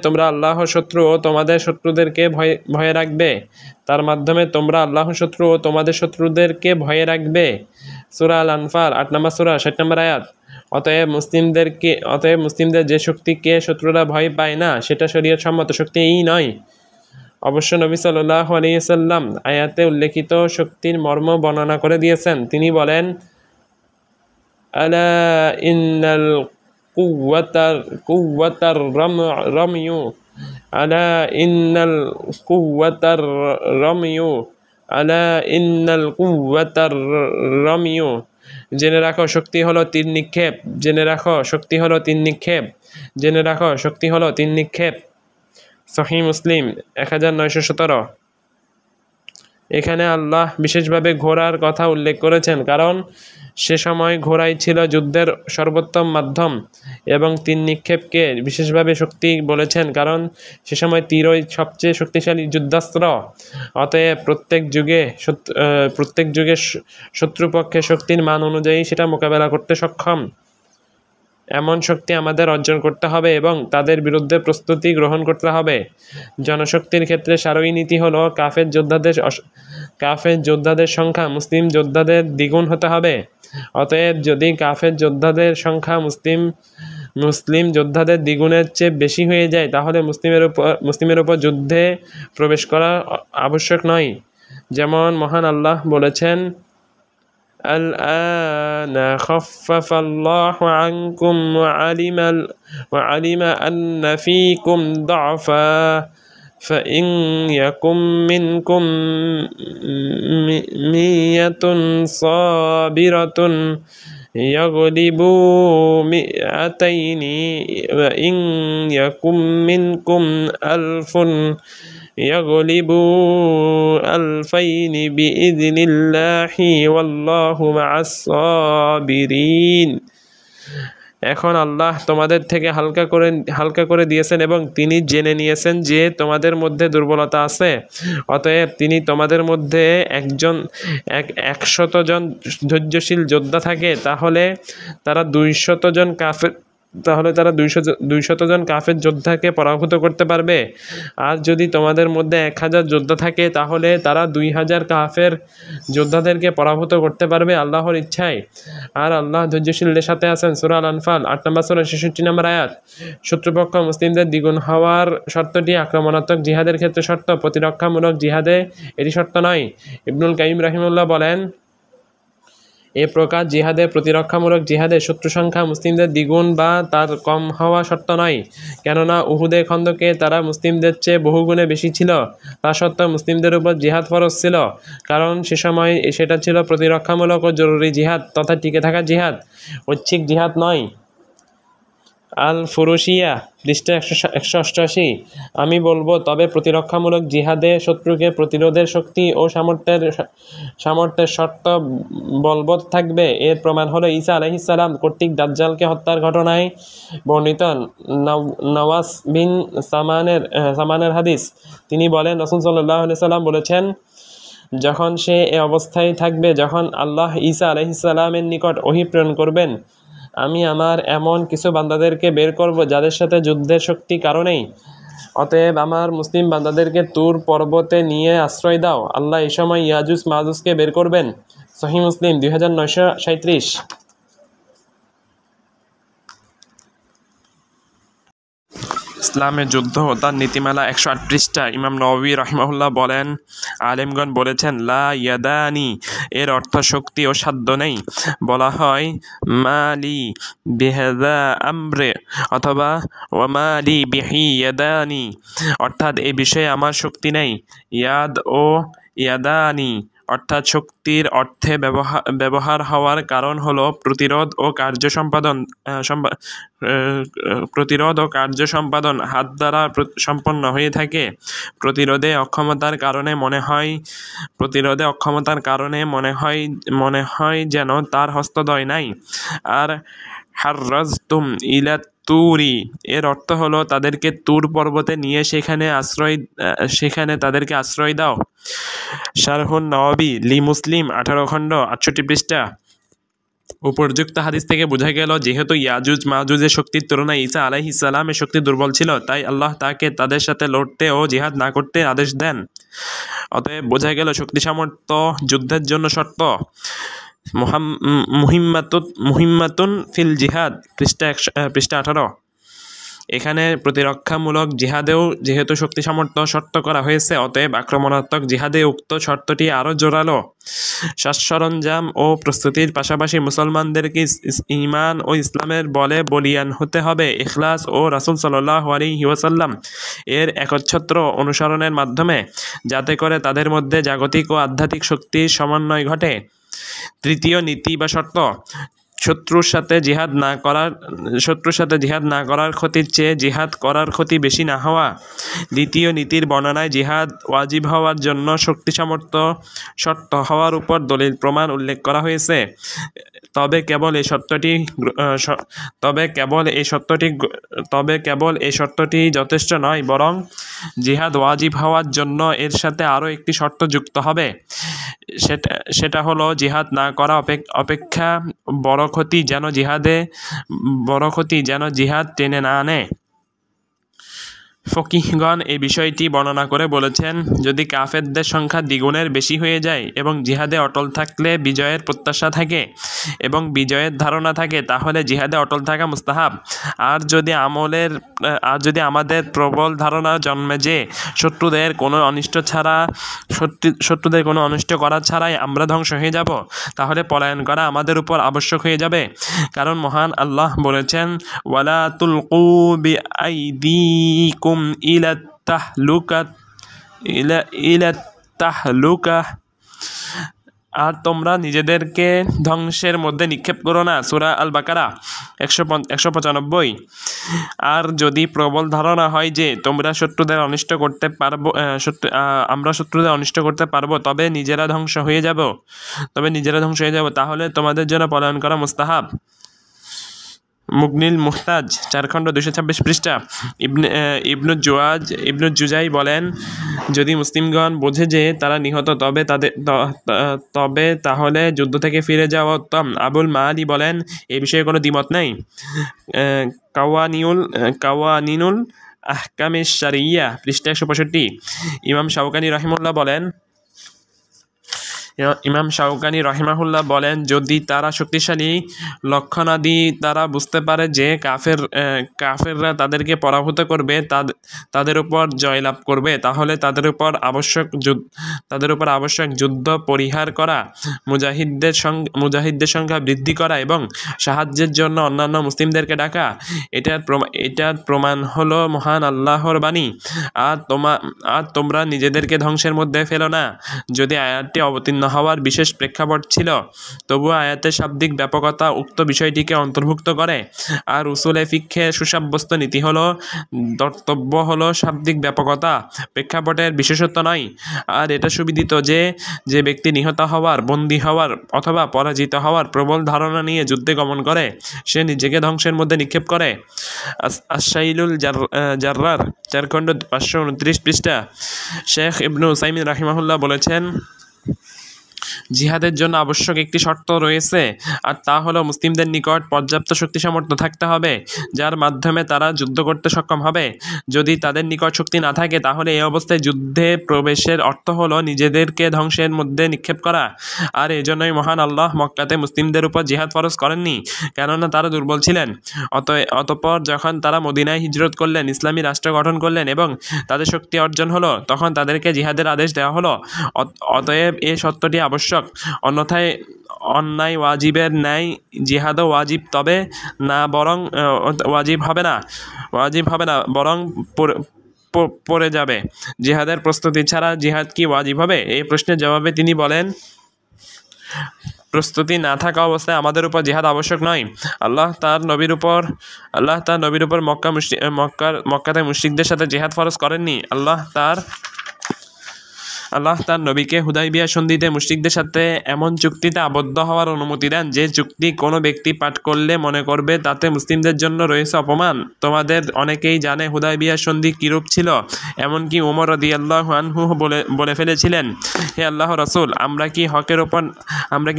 তোমরা আল্লাহর শত্রু ও তোমাদের শত্রুদেরকে ভয়ে রাখবে। সূরা আল আনফাল 8 নম্বর সূরা 60 নম্বর আয়াত। অতএব মুসলিমদের যে শক্তিকে শত্রুরা ভয় পায় না সেটা শরীয়ত সম্মত শক্তিই নয়। অবশ্য নবী সাল্লাল্লাহু আলাইহি সাল্লাম আয়াতে উল্লেখিত শক্তির মর্ম বর্ণনা করে দিয়েছেন। তিনি বলেন, আলা ইন্নাল কুওয়াতার রাময়ু, আলা ইন্নাল কুওয়াতার রাময়ু, জেনে রাখো শক্তি হলো তীর নিক্ষেপ। সহিহ মুসলিম 1917। এখানে আল্লাহ বিশেষভাবে ঘোড়ার কথা উল্লেখ করেছেন, কারণ সে সময় ঘোড়াই ছিল যুদ্ধের সর্বোত্তম মাধ্যম, এবং তীর নিক্ষেপকে বিশেষভাবে শক্তি বলেছেন কারণ সে সময় তীরই সবচেয়ে শক্তিশালী যুদ্ধাস্ত্র। অতএব প্রত্যেক যুগে শত্রুপক্ষে শক্তির মান অনুযায়ী সেটা মোকাবেলা করতে সক্ষম। এমন শক্তি আমাদের অর্জন করতে হবে এবং তাদের বিরুদ্ধে প্রস্তুতি গ্রহণ করতে হবে। জনশক্তির ক্ষেত্রে সারয়ী নীতি হলো কাফের যোদ্ধাদের সংখ্যা মুসলিম যোদ্ধাদের দ্বিগুণ হতে হবে। অতএব যদি কাফের যোদ্ধাদের সংখ্যা মুসলিম যোদ্ধাদের দ্বিগুণের চেয়ে বেশি হয়ে যায় তাহলে মুসলিমের উপর যুদ্ধে প্রবেশ করা আবশ্যক নয়। যেমন মহান আল্লাহ বলেছেন, الآن خفف الله عنكم وعلم أن فيكم ضعفا فإن يكن منكم مئة صابرة يغلبوا مئتين وإن يكن منكم ألف يغلبوا ألفين بإذن الله والله مع الصابرين। এখন আল্লাহ তোমাদের থেকে হালকা করে দিয়েছেন এবং তিনি জেনে নিয়েছেন যে তোমাদের মধ্যে দুর্বলতা আছে। অতএব তিনি তোমাদের মধ্যে 100 জন ধৈর্যশীল যোদ্ধা থাকে তাহলে তারা 200 জন কাফের যোদ্ধাকে পরাভূত করতে পারবে। আর যদি তোমাদের মধ্যে 1000 যোদ্ধা থাকে তাহলে তারা 2000 কাফের যোদ্ধাদেরকে পরাভূত করতে পারবে আল্লাহর ইচ্ছায়। আর আল্লাহ ধৈর্যশীলদের সাথে আছেন। সূরা আল-আনফাল 8 নম্বর সূরা 66 নম্বর আয়াত। শত্রুপক্ষ মুসলিমদের দ্বিগুণ হওয়ার শর্তটি আক্রমণাত্মক জিহাদের ক্ষেত্রে শর্ত, প্রতিরক্ষামূলক জিহাদে এটি শর্ত নয়। ইবনুল কাইয়িম রাহিমাহুল্লাহ বলেন, এ প্রকার জিহাদে প্রতিরক্ষামূলক জিহাদে শত্রু সংখ্যা মুসলিমদের দ্বিগুণ বা তার কম হওয়া শর্ত নয়, কেননা উহুদের খন্দকে তারা মুসলিমদের চেয়ে বহুগুণে বেশি ছিল। তা সত্ত্বেও মুসলিমদের উপর জিহাদ ফরজ ছিল, কারণ সে সময় সেটা ছিল প্রতিরক্ষামূলক ও জরুরি জিহাদ তথা টিকে থাকা জিহাদ, ঐচ্ছিক জিহাদ নয়। আল ফুরুশিয়া পৃষ্ঠা 188। আমি বলবো, তবে প্রতিরক্ষামূলক জিহাদে শত্রুকে প্রতিরোধের শক্তি ও সামর্থ্যের শর্ত বলবৎ থাকবে। এর প্রমাণ হলো ঈসা আলাইহিস সালাম কর্তৃক দাজ্জালকে হত্যার ঘটনায় বর্ণিত নওয়াস বিন সামানের হাদিস। তিনি বলেন, রাসূল সাল্লাল্লাহু আলাইহি সাল্লাম বলেছেন, যখন সে এ অবস্থায় থাকবে যখন আল্লাহ ঈসা আলাইহিস সালামের নিকট ওহী প্রেরণ করবেন, আমি আমার এমন কিছু বান্দাদেরকে বের করব যাদের সাথে যুদ্ধের শক্তি কারণেই। অতএব আমার মুসলিম বান্দাদেরকে তুর পর্বতে নিয়ে আশ্রয় দাও। আল্লাহ এই সময় ইয়াজুজ মাজুজকে বের করবেন। সহিহ মুসলিম 2937। ইসলামের যুদ্ধ ও তার নীতিমালা 138টা। ইমাম নওয়াবী রাহিমাহুল্লাহ বলেন, আলেমগণ বলেছেন, লা ইয়াদানি এর অর্থ শক্তি ও সাধ্য নেই। বলা হয় মালি বিহাযা আমরে অথবা ওয়ামালি বিহি ইয়াদানি, অর্থাৎ এই বিষয়ে আমার শক্তি নেই। ইয়াদ ও ইয়াদানি অর্থাৎ শক্তির অর্থে ব্যবহার হওয়ার কারণ হলো প্রতিরোধ ও কার্য সম্পাদন হাত দ্বারা সম্পন্ন হয়ে থাকে। প্রতিরোধে অক্ষমতার কারণে মনে হয় যেন তার হস্তদ্বয় নাই। আর হাররাজতুম ইলা তুরি এর অর্থ হলো তাদেরকে তুর পর্বতে নিয়ে সেখানে তাদেরকে আশ্রয় দাও। শারহুন নওয়াবী লি মুসলিম 18 খণ্ড 68 পৃষ্ঠা। উপর্যুক্ত হাদিস থেকে বোঝা গেল, যেহেতু ইয়াজুজ মাজুজের শক্তির তুলনায় ঈসা আলাইহিস সালামের শক্তি দুর্বল ছিল, তাই আল্লাহ তাকে তাদের সাথে লড়তে ও জিহাদ না করতে আদেশ দেন। অতএব বোঝা গেল শক্তি সামর্থ্য যুদ্ধের জন্য শর্ত। মুহিম্মাতুন ফিল জিহাদ পৃষ্ঠা 18। এখানে প্রতিরক্ষামূলক জিহাদেও যেহেতু শক্তি সামর্থ্য শর্ত করা হয়েছে, অতএব আক্রমণাত্মক জিহাদে উক্ত শর্তটি আরও জোরালো। সাজ সরঞ্জাম ও প্রস্তুতির পাশাপাশি মুসলমানদেরকে ঈমান ও ইসলামের বলে বলীয়ান হতে হবে ইখলাস ও রাসূল সাল্লাল্লাহু আলাইহি ওয়াসাল্লাম এর একচ্ছত্র অনুসরণের মাধ্যমে, যাতে করে তাদের মধ্যে জাগতিক ও আধ্যাত্মিক শক্তির সমন্বয় ঘটে। তৃতীয় নীতি বা শর্ত, শত্রুর সাথে জিহাদ না করার ক্ষতির চেয়ে জিহাদ করার ক্ষতি বেশি না হওয়া। দ্বিতীয় নীতির বর্ণনায় জিহাদ ওয়াজিব হওয়ার জন্য শক্তি সামর্থ্য শর্ত হওয়ার উপর দলিল প্রমাণ উল্লেখ করা হয়েছে। তবে কেবল এই শর্তটি যথেষ্ট নয়, বরং জিহাদ ওয়াজিব হওয়ার জন্য এর সাথে আরও একটি শর্ত যুক্ত হবে। সেটা হলো জিহাদ না করা অপেক্ষা বড় বড় ক্ষতি যেন জিহাদ টেনে না আনে। ফকিহগণ এই বিষয়টি বর্ণনা করে বলেছেন, যদি কাফেরদের সংখ্যা দ্বিগুণের বেশি হয়ে যায় এবং জিহাদে অটল থাকলে বিজয়ের প্রত্যাশা থাকে এবং বিজয়ের ধারণা থাকে, তাহলে জিহাদে অটল থাকা মুস্তাহাব। আর যদি আমাদের প্রবল ধারণা জন্মে যে শত্রুদের কোনো অনিষ্ট করা ছাড়াই আমরা ধ্বংস হয়ে যাব, তাহলে পলায়ন করা আমাদের উপর আবশ্যক হয়ে যাবে। কারণ মহান আল্লাহ বলেছেন, ওয়ালা তুলকু বিআইদিকুম ইলা তাহলুকা, আর তোমরা নিজেদেরকে ধ্বংসের মধ্যে নিক্ষেপ করো না। সূরা আল বাকারা 195। আর যদি প্রবল ধারণা হয় যে আমরা শত্রুদের অনিষ্ট করতে পারবো তবে নিজেরা ধ্বংস হয়ে যাব, তাহলে তোমাদের জন্য পলায়ন করা মুস্তাহাব। মুগনিল মুহতাজ 4 খণ্ড 226 পৃষ্ঠা। ইবনু জুজাই বলেন, যদি মুসলিমগণ বোঝে যে তারা নিহত তবে তাহলে যুদ্ধ থেকে ফিরে যাওয়া উত্তম। আবুল মাআলি বলেন, এই বিষয়ে কোনো দ্বিমত নেই। কাওয়ানিনুল আহকামিশ শারিয়্যা পৃষ্ঠা 165। ইমাম শাওকানি রহিমাহুল্লাহ বলেন, যদি তারা শক্তিশালী লক্ষণাদি তারা বুঝতে পারে যে কাফেররা তাদেরকে পরাভূত করবে, তাদের উপর জয়লাভ করবে, তাহলে তাদের উপর আবশ্যক যুদ্ধ পরিহার করা, মুজাহিদদের সংখ্যা বৃদ্ধি করা এবং সাহায্যের জন্য অন্যান্য মুসলিমদেরকে ডাকা। এটার প্রমাণ হলো মহান আল্লাহর বাণী, আর তোমরা নিজেদেরকে ধ্বংসের মধ্যে ফেলো না। যদি আয়াতটি অবতীর্ণ হওয়ার বিশেষ প্রেক্ষাপট ছিল, তবুও আয়াতের শাব্দিক ব্যাপকতা উক্ত বিষয়টিকে অন্তর্ভুক্ত করে। আর উসুলে ফিকহে সুসাব্যস্ত নীতি দর্তব্য হলো শাব্দিক ব্যাপকতা, প্রেক্ষাপটের বিশেষত্ব নয়। আর এটা সুবিদিত যে ব্যক্তি নিহত হওয়ার, বন্দী হওয়ার অথবা পরাজিত হওয়ার প্রবল ধারণা নিয়ে যুদ্ধে গমন করে, সে নিজেকে ধ্বংসের মধ্যে নিক্ষেপ করে। আশ-শাইলুল জাররার 4 খণ্ড 529 পৃষ্ঠা। শেখ ইবনু উসাইমিন রাহিমাহুল্লাহ বলেছেন, জিহাদের জন্য আবশ্যক একটি শর্ত রয়েছে, আর তা হলো মুসলিমদের নিকট পর্যাপ্ত শক্তি সামর্থ্য থাকতে হবে যার মাধ্যমে তারা যুদ্ধ করতে সক্ষম হবে। যদি তাদের নিকট শক্তি না থাকে, তাহলে এই অবস্থায় যুদ্ধে প্রবেশের অর্থ হলো নিজেদেরকে ধ্বংসের মধ্যে নিক্ষেপ করা। আর এজন্যই মহান আল্লাহ মক্কাতে মুসলিমদের উপর জিহাদ ফরজ করেননি, কেননা তারা দুর্বল ছিলেন। অতঃপর যখন তারা মদিনায় হিজরত করলেন, ইসলামী রাষ্ট্র গঠন করলেন এবং তাদের শক্তি অর্জন হলো, তখন তাদেরকে জিহাদের আদেশ দেওয়া হলো। অতএব এই সত্যটি আবশ্যক, অন্যথায় অন্যায় ওয়াজিবের ন্যায় জিহাদও ওয়াজিব হবে না, বরং পড়ে যাবে। জিহাদের প্রস্তুতি ছাড়া জিহাদ কি ওয়াজিব হবে? এই প্রশ্নের জবাবে তিনি বলেন, প্রস্তুতি না থাকা অবস্থায় আমাদের উপর জিহাদ আবশ্যক নয়। আল্লাহ তার নবীর উপর মক্কাতে মুশরিকদের সাথে জিহাদ ফরজ করেননি। আল্লাহ তার নবীকে হুদায়বিয়া সন্ধিতে মুশরিকদের সাথে এমন চুক্তিতে আবদ্ধ হওয়ার অনুমতি দেন যে চুক্তি কোনো ব্যক্তি পাঠ করলে মনে করবে তাতে মুসলিমদের জন্য রয়েছে অপমান। তোমাদের অনেকেই জানে হুদায়বিয়া সন্ধি কিরূপ ছিল। এমনকি ওমর রাদিয়াল্লাহু আনহু বলে ফেলেছিলেন, হে আল্লাহর রাসূল, আমরা কি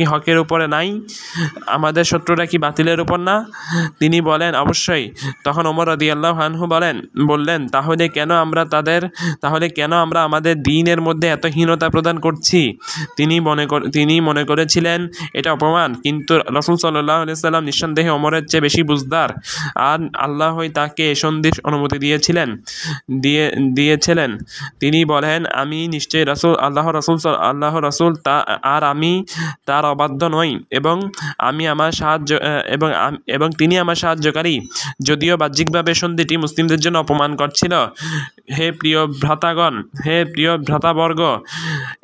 হকের উপরে নাই? আমাদের শত্রুরা কি বাতিলের উপর না? তিনি বলেন, অবশ্যই। তখন ওমর রাদিয়াল্লাহু আনহু বললেন, তাহলে কেন আমরা আমাদের দ্বীনের মধ্যে এত হীনতা প্রদান করছি? তিনি মনে করেছিলেন এটা অপমান, কিন্তু রাসূল সাল্লাল্লাহু আলাইহি সাল্লাম নিঃসন্দেহে ওমরের চেয়ে বেশি বুঝদার, আর আল্লাহই তাকে এ সন্ধির অনুমতি দিয়েছিলেন। তিনি বলেন, আমি নিশ্চয়ই আল্লাহর রাসূল আর আমি তার অবাধ্য নই, এবং তিনি আমার সাহায্যকারী। যদিও বাহ্যিকভাবে সন্ধিটি মুসলিমদের জন্য অপমানকর ছিল, হে প্রিয় ভ্রাতাবর্গ,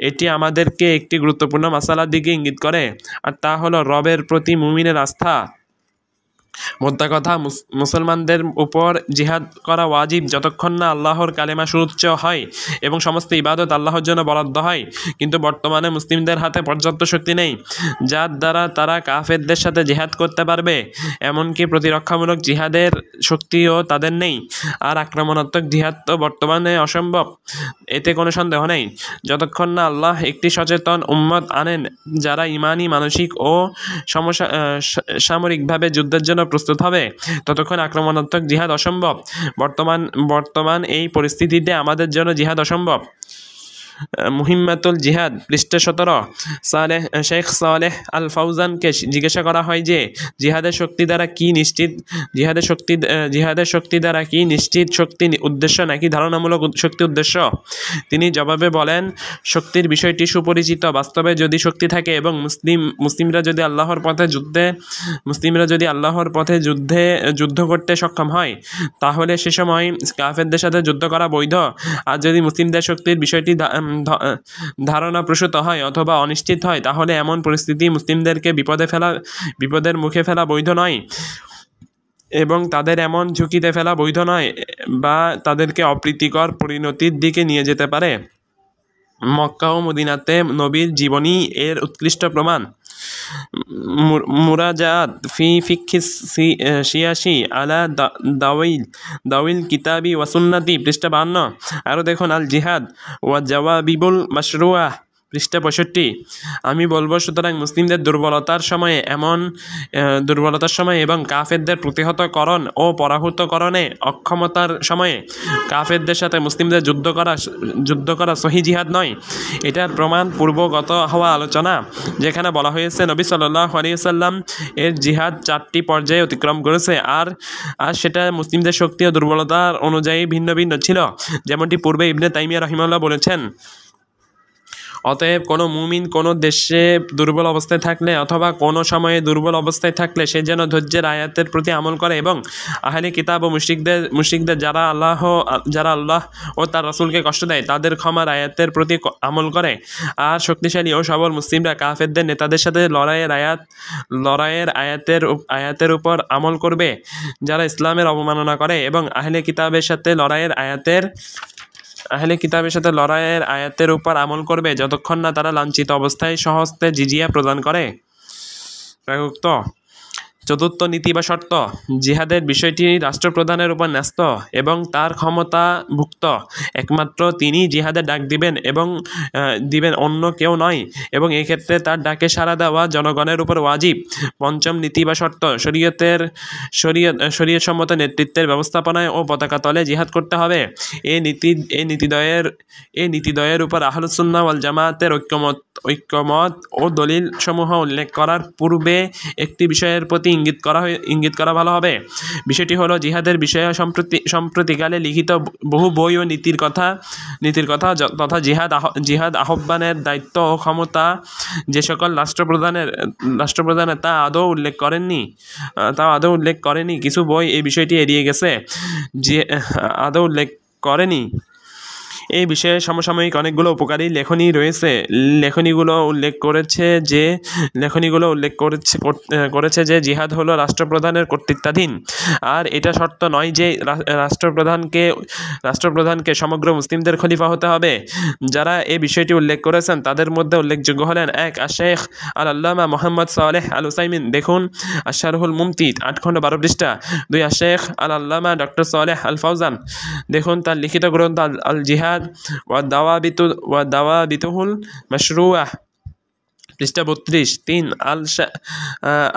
এটি আমাদেরকে একটি গুরুত্বপূর্ণ মাসালার দিকে ইঙ্গিত করে, আর তা হলো রবের প্রতি মুমিনের আস্থা। মোদ্দা কথা, মুসলমানদের উপর জিহাদ করা ওয়াজিব যতক্ষণ না আল্লাহর কালেমা সুউচ্চ হয় এবং সমস্ত ইবাদত আল্লাহর জন্য বরাদ্দ হয়। কিন্তু বর্তমানে মুসলিমদের হাতে পর্যাপ্ত শক্তি নেই, যার দ্বারা তারা কাফেরদের সাথে জিহাদ করতে পারবে। এমনকি প্রতিরক্ষামূলক জিহাদের শক্তিও তাদের নেই। আর আক্রমণাত্মক জিহাদ তো বর্তমানে অসম্ভব, এতে কোনো সন্দেহ নেই। যতক্ষণ না আল্লাহ একটি সচেতন উম্মত আনেন যারা ইমানি, মানসিক ও সামরিকভাবে যুদ্ধের জন্য প্রস্তুত হবে, ততক্ষণ আক্রমণাত্মক জিহাদ অসম্ভব। বর্তমান এই পরিস্থিতিতে আমাদের জন্য জিহাদ অসম্ভব। মুহিম্মাতুল জিহাদ পৃষ্ঠা 17। শেখ সালেহ আল ফাউজানকে জিজ্ঞাসা করা হয় যে জিহাদের শক্তি দ্বারা কি নিশ্চিত শক্তি উদ্দেশ্য নাকি ধারণামূলক শক্তি উদ্দেশ্য। তিনি জবাবে বলেন, শক্তির বিষয়টি সুপরিচিত। বাস্তবে যদি শক্তি থাকে এবং মুসলিমরা যদি আল্লাহর পথে যুদ্ধ করতে সক্ষম হয়, তাহলে সে সময় কাফেরদের সাথে যুদ্ধ করা বৈধ। আর যদি মুসলিমদের শক্তির বিষয়টি ধারণাপ্রসূত হয় অথবা অনিশ্চিত হয়, তাহলে এমন পরিস্থিতি মুসলিমদেরকে বিপদের মুখে ফেলা বৈধ নয় এবং তাদের এমন ঝুঁকিতে ফেলা বৈধ নয় বা তাদেরকে অপ্রীতিকর পরিণতির দিকে নিয়ে যেতে পারে। মক্কা ও মদিনাতে নবীর জীবনী এর উৎকৃষ্ট প্রমাণ। মুরাজাত ফি ফিকহি শিয়াশি আলা দাওইল কিতাবি ওয়া সুন্নতি পৃষ্ঠা 52। আরও দেখুন আল জিহাদ ওয়া জাওয়াবিবুল মাশরুআহ পৃষ্ঠা 65। আমি বলবো, সুতরাং মুসলিমদের দুর্বলতার সময়ে এবং কাফেরদের প্রতিহতকরণ ও পরাভূতকরণে অক্ষমতার সময়ে কাফেরদের সাথে মুসলিমদের যুদ্ধ করা সহি জিহাদ নয়। এটার প্রমাণ পূর্বগত হওয়া আলোচনা, যেখানে বলা হয়েছে নবী সাল্লাল্লাহু আলাইহি ওয়াসাল্লাম এর জিহাদ 4টি পর্যায়ে অতিক্রম করেছে, আর সেটা মুসলিমদের শক্তি ও দুর্বলতার অনুযায়ী ভিন্ন ভিন্ন ছিল, যেমনটি পূর্বে ইবনে তাইমিয়া রাহিমাহুল্লাহ বলেছেন। অতএব কোনো মুমিন কোনো দেশে দুর্বল অবস্থায় থাকলে অথবা কোনো সময়ে দুর্বল অবস্থায় থাকলে সে যেন ধৈর্যের আয়াতের প্রতি আমল করে এবং আহলে কিতাব ও মুশরিকদের যারা আল্লাহ ও তার রাসূলকে কষ্ট দেয় তাদের ক্ষমার আয়াতের প্রতি আমল করে। আর শক্তিশালী ও সবল মুসলিমরা কাফেরদের নেতাদের সাথে লড়াইয়ের আয়াতের উপর আমল করবে যারা ইসলামের অবমাননা করে, এবং আহলে কিতাবের সাথে লড়াইয়ের আয়াতের উপর আমল করবে যতক্ষণ না তারা লাঞ্ছিত অবস্থায় স্বহস্তে জিজিয়া প্রদান করে। চতুর্থ নীতি বা শর্ত। জিহাদের বিষয়টি রাষ্ট্রপ্রধানের উপর ন্যস্ত এবং তার ক্ষমতাভুক্ত। একমাত্র তিনি জিহাদে ডাক দিবেন, অন্য কেউ নয়, এবং এক্ষেত্রে তার ডাকে সাড়া দেওয়া জনগণের উপর ওয়াজিব। পঞ্চম নীতি বা শর্ত। শরীয়তসম্মত নেতৃত্বের ব্যবস্থাপনায় ও পতাকা তলে জিহাদ করতে হবে। এই নীতিদ্বয়ের উপর আহলুস সুন্নাহ ওয়াল জামায়াতের ঐক্যমত ও দলিল সমূহ উল্লেখ করার পূর্বে একটি বিষয়ের প্রতি ইঙ্গিত করা ভালো হবে। বিষয়টি হলো জিহাদের বিষয়ে সম্প্রতিকালে লিখিত বহু বই ও নীতির কথা তথা জিহাদ আহ্বানের দায়িত্ব ও ক্ষমতা যে সকল রাষ্ট্রপ্রধানের তা আদৌ উল্লেখ করেনি। কিছু বই এই বিষয়টি এড়িয়ে গেছে, যে আদৌ উল্লেখ করেনি। এই বিষয়ে সমসাময়িক অনেকগুলো উপকারী লেখনী রয়েছে। লেখনীগুলো উল্লেখ করেছে যে জিহাদ হলো রাষ্ট্রপ্রধানের কর্তৃত্বাধীন, আর এটা শর্ত নয় যে রাষ্ট্রপ্রধানকে সমগ্র মুসলিমদের খলিফা হতে হবে। যারা এই বিষয়টি উল্লেখ করেছেন তাদের মধ্যে উল্লেখযোগ্য হলেন: 1. আশ-শাইখ আল-আল্লামা মুহাম্মদ সালেহ আল উসাইমিন, দেখুন আশ-শারহুল মুমতি 8 খণ্ড 12 পৃষ্ঠা। 2. আশ-শাইখ আল-আল্লামা ডক্টর সালেহ আল ফাউজান, দেখুন তার লিখিত গ্রন্থ আল জিহাদ ওয়া দাওয়াবিতুহুল মাশরুআহ পৃষ্ঠা 32। 3.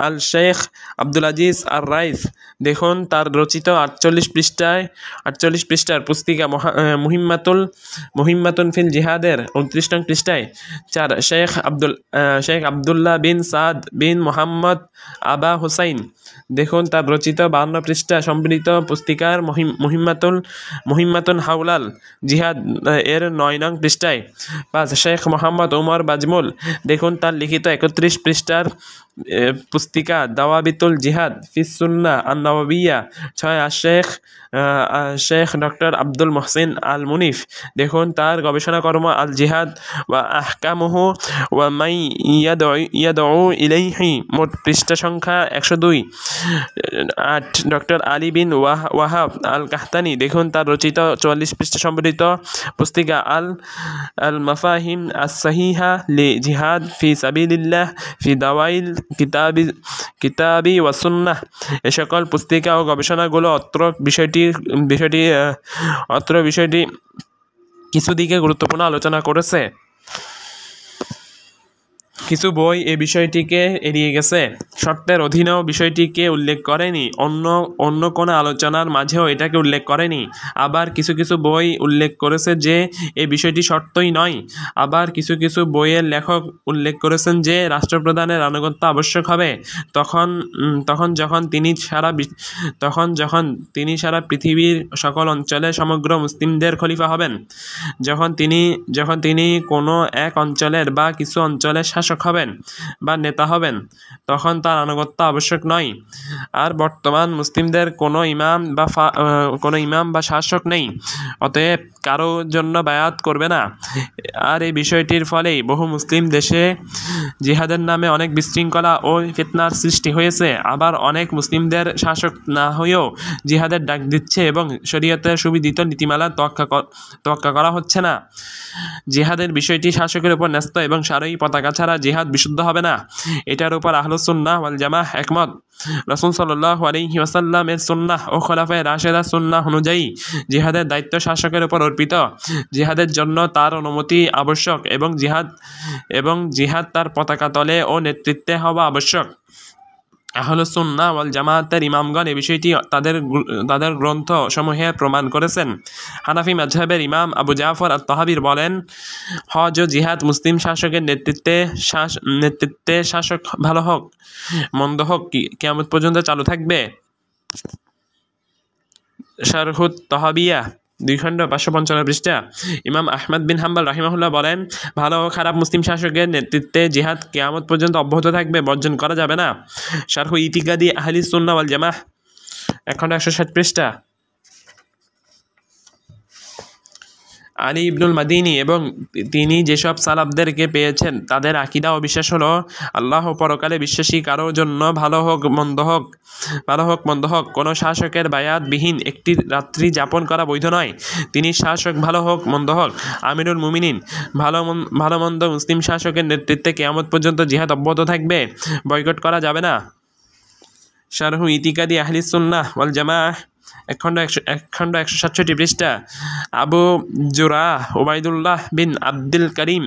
আল শেখ আব্দুল আজিজ আর রাইস, দেখুন তার রচিত 48 পৃষ্ঠার পুস্তিকা মুহিম্মাতুন ফিল জিহাদের 29 নং পৃষ্ঠায়। 4. শেখ আবদুল্লাহ বিন সাদ বিন মোহাম্মদ আবা হুসাইন, দেখুন তার রচিত 52 পৃষ্ঠা সম্মিলিত পুস্তিকার মুহিম্মাতুন হাউলাল জিহাদ এর 9 নং পৃষ্ঠায়। 5. শেখ মোহাম্মদ ওমর বাজমুল, দেখুন তার লিখিত 31 পৃষ্ঠার পুস্তিকা দাওয়াবিতুল জিহাদ ফিস সুন্নাহ আন নববিয়া 6 শেখ ডক্টর আব্দুল মহসিন আল মুনিফ দেখুন তার গবেষণা কর্ম আল জিহাদ ওয়া আহকামুহু ওয়া মাই ইয়াদউ ইলাইহি মোট পৃষ্ঠা সংখ্যা 102। 8 ডক্টর আলী বিন ওয়াহাব আল কাহতানি দেখুন তার রচিত 44 পৃষ্ঠা সম্বলিত পুস্তিকা আল মাফাহিম আস সাহিহা লি জিহাদ ফি সাবিলিল্লাহ ফি দাওয়াইল কিতাবি ওয়া সুন্নাহ। এ সকল পুস্তিকা ও গবেষণাগুলো অত্র বিষয়টি কিছু দিকে গুরুত্বপূর্ণ আলোচনা করেছে। কিছু বই এই বিষয়টিকে এড়িয়ে গেছে, শর্তের অধীনেও বিষয়টিকে উল্লেখ করেনি, অন্য কোনো আলোচনার মাঝেও এটাকে উল্লেখ করেনি। আবার কিছু কিছু বই উল্লেখ করেছে যে এই বিষয়টি শর্তই নয়। আবার কিছু কিছু বইয়ের লেখক উল্লেখ করেছেন যে রাষ্ট্রপ্রধানের আনুগত্য আবশ্যক হবে তখন যখন তিনি সারা পৃথিবীর সকল অঞ্চলে সমগ্র মুসলিমদের খলিফা হবেন। যখন তিনি কোনো এক অঞ্চলের বা কিছু অঞ্চলের শাসক হবেন বা নেতা হবেন তখন তার আনুগত্য আবশ্যক নয়। আর বর্তমান মুসলিমদের কোনো ইমাম বা শাসক নেই, অতএব কারো জন্য বায়াত করবে না। আর এই বিষয়টির ফলেই বহু মুসলিম দেশে জিহাদের নামে অনেক বিশৃঙ্খলা ও ফিতনার সৃষ্টি হয়েছে। আবার অনেক মুসলিমদের শাসক না হয়েও জিহাদের ডাক দিচ্ছে এবং শরীয়তের সুবিদিত নীতিমালা তোয়াক্কা করা হচ্ছে না। জিহাদের বিষয়টি শাসকের উপর ন্যস্ত এবং সারই পতাকা ছাড়া জিহাদ বিশুদ্ধ হবে না। এটার উপর আহলুস সুন্নাহ ওয়াল জামাহ একমত। রাসূল সাল্লাল্লাহু আলাইহি ওয়াসাল্লামের সুন্নাহ ও খোলাফায়ে রাশেদার সুন্নাহ অনুযায়ী জিহাদের দায়িত্ব শাসকের উপর অর্পিত। জিহাদের জন্য তার অনুমতি আবশ্যক এবং জিহাদ তার পতাকা তলে ও নেতৃত্বে হওয়া আবশ্যক। আহলুস সুন্নাহ ওয়াল জামাতের ইমামগণ এই বিষয়টি তাদের গ্রন্থ সমূহে প্রমাণ করেছেন। হানাফি মাযহাবের ইমাম আবু জাফর আত-তাহাবী বলেন, হজ ও জিহাদ মুসলিম শাসকের নেতৃত্বে শাসক ভালো হোক মন্দ হোক কিয়ামত পর্যন্ত চালু থাকবে। শারহুত তাহাবিয়া 2 খণ্ড 555 পৃষ্ঠা। ইমাম আহমদ বিন হাম্বল রাহিমাহুল্লাহ বলেন, ভালো ও খারাপ মুসলিম শাসকের নেতৃত্বে জিহাদ কিয়ামত পর্যন্ত অব্যাহত থাকবে, বর্জন করা যাবে না। শারহু ইতিকাদি আহলিস সুন্নাহ ওয়াল জামাহ 1 খণ্ড 160 পৃষ্ঠা। আলী ইবনুল মাদিনী এবং তিনি যেসব সালাফদেরকে পেয়েছেন তাদের আকীদা ও বিশ্বাস হলো আল্লাহ পরকালে বিশ্বাসী কারো জন্য ভালো হোক মন্দ হোক কোনো শাসকের বায়াতবিহীন একটি রাত্রি যাপন করা বৈধ নয়। তিনি শাসক ভালো হোক মন্দ হোক আমিরুল মুমিনিন ভালো মন্দ মুসলিম শাসকের নেতৃত্বে কিয়ামত পর্যন্ত জিহাদ অব্যাহত থাকবে, বয়কট করা যাবে না। শারহু ইতিকাদি আহলিস সুন্নাহ ওয়াল জামাহ 1 খণ্ড 167 পৃষ্ঠা। আবু জুরাহ ওবাইদুল্লাহ বিন আব্দুল করিম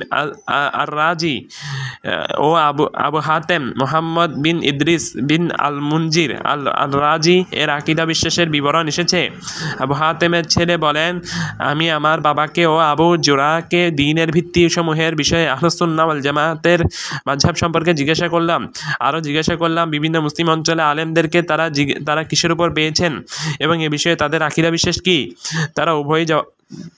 আর রাজি ও আবু হাতেম মোহাম্মদ বিন ইদ্রিস বিন আল মুনজির আল রাজি এর আকীদা বিশ্বাসের বিবরণ এসেছে। আবু হাতেমের ছেলে বলেন, আমি আমার বাবাকে ও আবু জুরাহকে দ্বীনের ভিত্তি সমূহের বিষয়ে আহলুস সুন্নাহ ওয়াল জামাতের মাযহাব সম্পর্কে জিজ্ঞাসা করলাম। আরও জিজ্ঞাসা করলাম বিভিন্ন মুসলিম অঞ্চলে আলেমদেরকে তারা কিসের উপর পেয়েছেন এবং এ বিষয়ে তাদের আকীদা বিশ্বাস কি।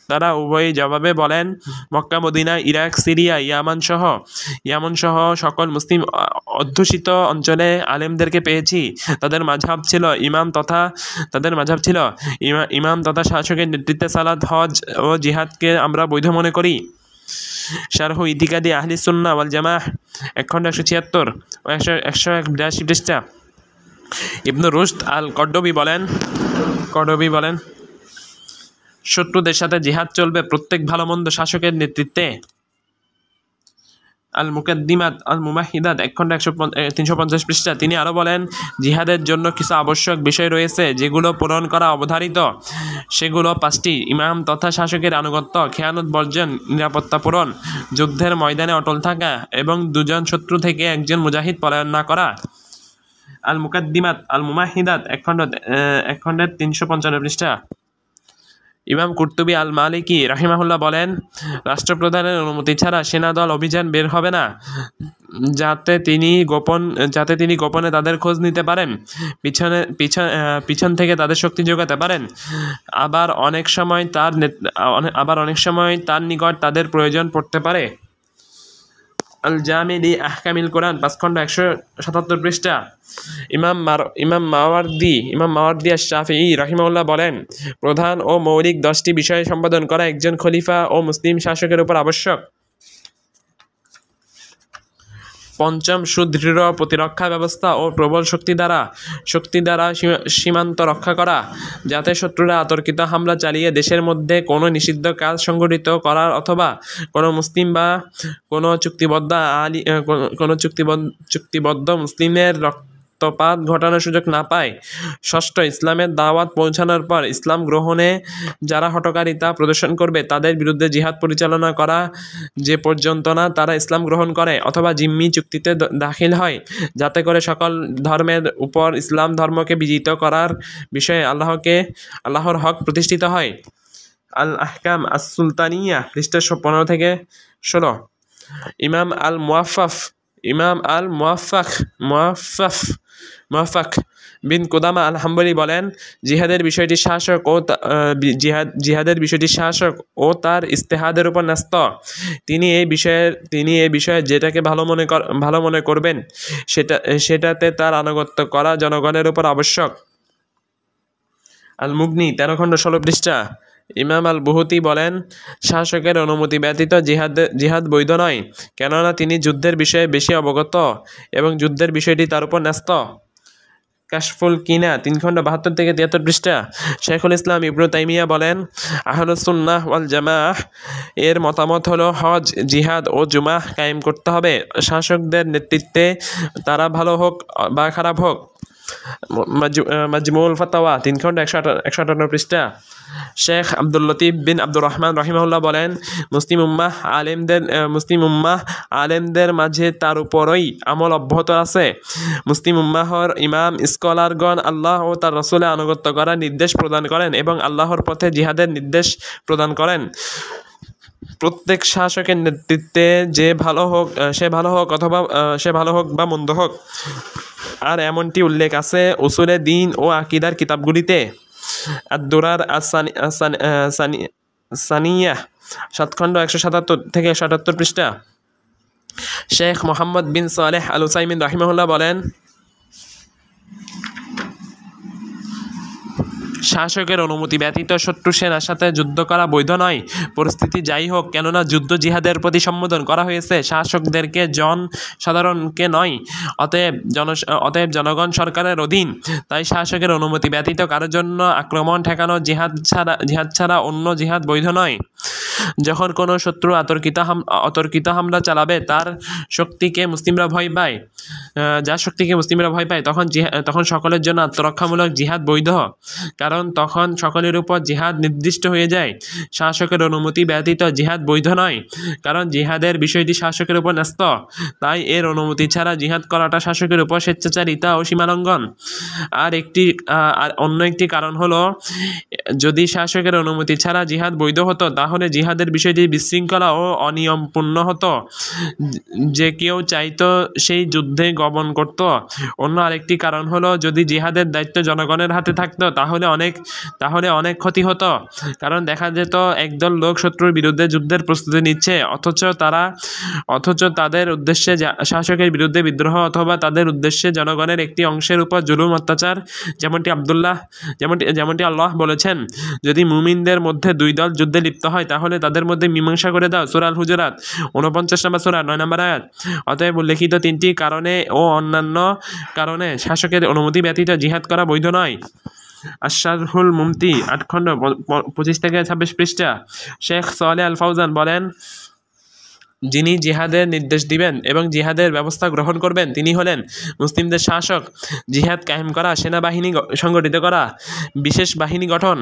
তারা উভয়ই জবাবে বলেন, মক্কা মদিনা ইরাক সিরিয়া ইয়ামান সহ সকল মুসলিম অধ্যুষিত অঞ্চলে আলেমদেরকে পেয়েছি। তাদের মাযহাব ছিল ইমাম তথা শাসকের নেতৃত্বে সালাত হজ ও জিহাদকে আমরা বৈধ মনে করি। শারহু ইতিকাদি আহলিস সুন্নাহ ওয়াল জামাহ 1 খণ্ড 176 ও 182 পৃষ্ঠা। ইবনু রুশদ আল কর্দবী বলেন, শত্রুদের সাথে জিহাদ চলবে প্রত্যেক ভালো মন্দ শাসকের নেতৃত্বে। আল মুকাদ্দিমাত আল মুমাহিদাত 1 খণ্ড 350 পৃষ্ঠা। তিনি আরও বলেন, জিহাদের জন্য কিছু আবশ্যক বিষয় রয়েছে যেগুলো পূরণ করা অবধারিত। সেগুলো 5টি: ইমাম তথা শাসকের আনুগত্য, খেয়ানত বর্জন, নিরাপত্তা পূরণ, যুদ্ধের ময়দানে অটল থাকা এবং 2 জন শত্রু থেকে 1 জন মুজাহিদ পলায়ন না করা। আল মুকাদ্দিমাত আল মুমাহিদাত 1 খণ্ডের 355 পৃষ্ঠা। ইমাম কুরতুবী আল মালিকি রাহিমাহুল্লাহ বলেন, রাষ্ট্রপ্রধানের অনুমতি ছাড়া সেনাদল অভিযান বের হবে না, যাতে তিনি গোপনে তাদের খোঁজ নিতে পারেন, পিছন থেকে তাদের শক্তি যোগাতে পারেন। আবার অনেক সময় তার নিকট তাদের প্রয়োজন পড়তে পারে। আল জামি লি আহকামিল কোরআন 5 খণ্ড 177 পৃষ্ঠা। ইমাম মাওয়ার্দি আশ-শাফিঈ রাহিমাহুল্লাহ বলেন, প্রধান ও মৌলিক 10টি বিষয় সম্পাদন করা একজন খলিফা ও মুসলিম শাসকের উপর আবশ্যক। পঞ্চম, সুদৃঢ় প্রতিরক্ষা ব্যবস্থা ও প্রবল শক্তি দ্বারা সীমান্ত রক্ষা করা, যাতে শত্রুরা অতর্কিত হামলা চালিয়ে দেশের মধ্যে কোনো নিষিদ্ধ কাজ সংগঠিত করার অথবা কোনো মুসলিম বা কোনো চুক্তিবদ্ধ মুসলিমের রক্তপাত ঘটানোর সুযোগ না পায়। ষষ্ঠ, ইসলামের দাওয়াত পৌঁছানোর পর ইসলাম গ্রহণে যারা হঠকারিতা প্রদর্শন করবে তাদের বিরুদ্ধে জিহাদ পরিচালনা করা, যে পর্যন্ত না তারা ইসলাম গ্রহণ করে অথবা জিম্মি চুক্তিতে দাখিল হয়, যাতে করে সকল ধর্মের উপর ইসলাম ধর্মকে বিজিত করার বিষয়ে আল্লাহর হক প্রতিষ্ঠিত হয়। আল আহকাম আস-সুলতানিয়া পৃষ্ঠা 15 থেকে 16। ইমাম আল মুওয়াফফাক বিন কুদামা আল হাম্বলি বলেন, জিহাদের বিষয়টি শাসক ও তার ইজতিহাদের উপর ন্যস্ত। তিনি এই বিষয়ে যেটাকে ভালো মনে করবেন সেটাতে তার আনুগত্য করা জনগণের উপর আবশ্যক। আল মুগনি 13 খণ্ড 16 পৃষ্ঠা। ইমাম আল বুহুতি বলেন, শাসকের অনুমতি ব্যতীত জিহাদ বৈধ নয়, কেননা তিনি যুদ্ধের বিষয়ে বেশি অবগত এবং যুদ্ধের বিষয়টি তার উপর ন্যস্ত। কাশফুল কিনা 3 খণ্ড 72 থেকে 73 পৃষ্ঠা। শেখুল ইসলাম ইবনু তাইমিয়া বলেন, আহলুস সুন্নাহ ওয়াল জামাআহ এর মতামত হলো হজ, জিহাদ ও জুমাহ কায়েম করতে হবে, শাসকদের নেতৃত্বে, তারা ভালো হোক বা খারাপ হোক। মাজমুল ফাতাওয়া 3 খণ্ড 158 পৃষ্ঠা। শেখ আব্দুল লতিফ বিন আব্দুর রহমান রাহিমাহুল্লাহ বলেন, মুসলিম উম্মাহ আলেমদের মাঝে তার উপরই আমল অব্যাহত আছে। মুসলিম উম্মাহর ইমাম স্কলারগণ আল্লাহ ও তার রাসূলের আনুগত্য করার নির্দেশ প্রদান করেন এবং আল্লাহর পথে জিহাদের নির্দেশ প্রদান করেন। প্রত্যেক শাসকের নেতৃত্বে সে ভালো হোক বা মন্দ হোক। আর এমনটি উল্লেখ আছে উসুলে দ্বীন ও আকীদার কিতাবগুলিতে। আদ-দুরার সানিয়াহ 7 খণ্ড 177 থেকে 178 পৃষ্ঠা। শেখ মোহাম্মদ বিন সালেহ আল উসাইমিন রাহিমাহুল্লাহ বলেন, শাসকের অনুমতি ব্যতীত শত্রু সেনার সাথে যুদ্ধ করা বৈধ নয়, পরিস্থিতি যাই হোক, কেননা যুদ্ধ জিহাদের প্রতি সম্বোধন করা হয়েছে, শাসকদেরকে সাধারণকে নয়। অতএব জনগণ সরকারের অধীন, তাই শাসকের অনুমতি ব্যতীত কারোর জন্য আক্রমণ ঠেকানো জিহাদ ছাড়া অন্য জিহাদ বৈধ নয়। যখন কোনো শত্রু অতর্কিত হামলা চালাবে যার শক্তিকে মুসলিমরা ভয় পায়, তখন সকলের জন্য আত্মরক্ষামূলক জিহাদ বৈধ, কারণ তখন সকলের উপর জিহাদ নির্দিষ্ট হয়ে যায়। শাসকের অনুমতি ব্যতীত জিহাদ বৈধ নয়, কারণ জিহাদের বিষয়টি শাসকের উপর ন্যস্ত, তাই এর অনুমতি ছাড়া জিহাদ করাটা শাসকের উপর স্বেচ্ছাচারিতা ও সীমালঙ্ঘন। আর অন্য একটি কারণ হলো, যদি শাসকের অনুমতি ছাড়া জিহাদ বৈধ হতো তাহলে জিহাদের বিষয়টি বিশৃঙ্খলা ও অনিয়মপূর্ণ হতো, যে কেউ চাইতো সেই যুদ্ধে গমন করত। অন্য আরেকটি কারণ হলো, যদি জিহাদের দায়িত্ব জনগণের হাতে থাকতো তাহলে অনেক ক্ষতি হতো, কারণ দেখা যেত একদল লোক শত্রুর বিরুদ্ধে যুদ্ধের প্রস্তুতি নিচ্ছে, অথচ তাদের উদ্দেশ্যে শাসকের বিরুদ্ধে বিদ্রোহ অথবা তাদের উদ্দেশ্যে জনগণের একটি অংশের উপর জুলুম অত্যাচার, যেমনটি আল্লাহ বলেছেন, যদি মুমিনদের মধ্যে 2 দল যুদ্ধে লিপ্ত হয় তাহলে তাদের মধ্যে মীমাংসা করে দাও। সূরা আল হুজুরাত 49 নম্বর সূরা 9 নম্বর আয়াত। অতএব উল্লেখিত 3টি কারণে ও অন্যান্য কারণে শাসকের অনুমতি ব্যতীত জিহাদ করা বৈধ নয়। আশ-শারহুল মুমতি 8 খণ্ড 25 থেকে 26 পৃষ্ঠা। শেখ সালেহ আল ফাউজান বলেন, যিনি জিহাদের নির্দেশ দিবেন এবং জিহাদের ব্যবস্থা গ্রহণ করবেন তিনি হলেন মুসলিমদের শাসক। জিহাদ কায়েম করা, সেনাবাহিনী সংগঠিত করা, বিশেষ বাহিনী গঠন,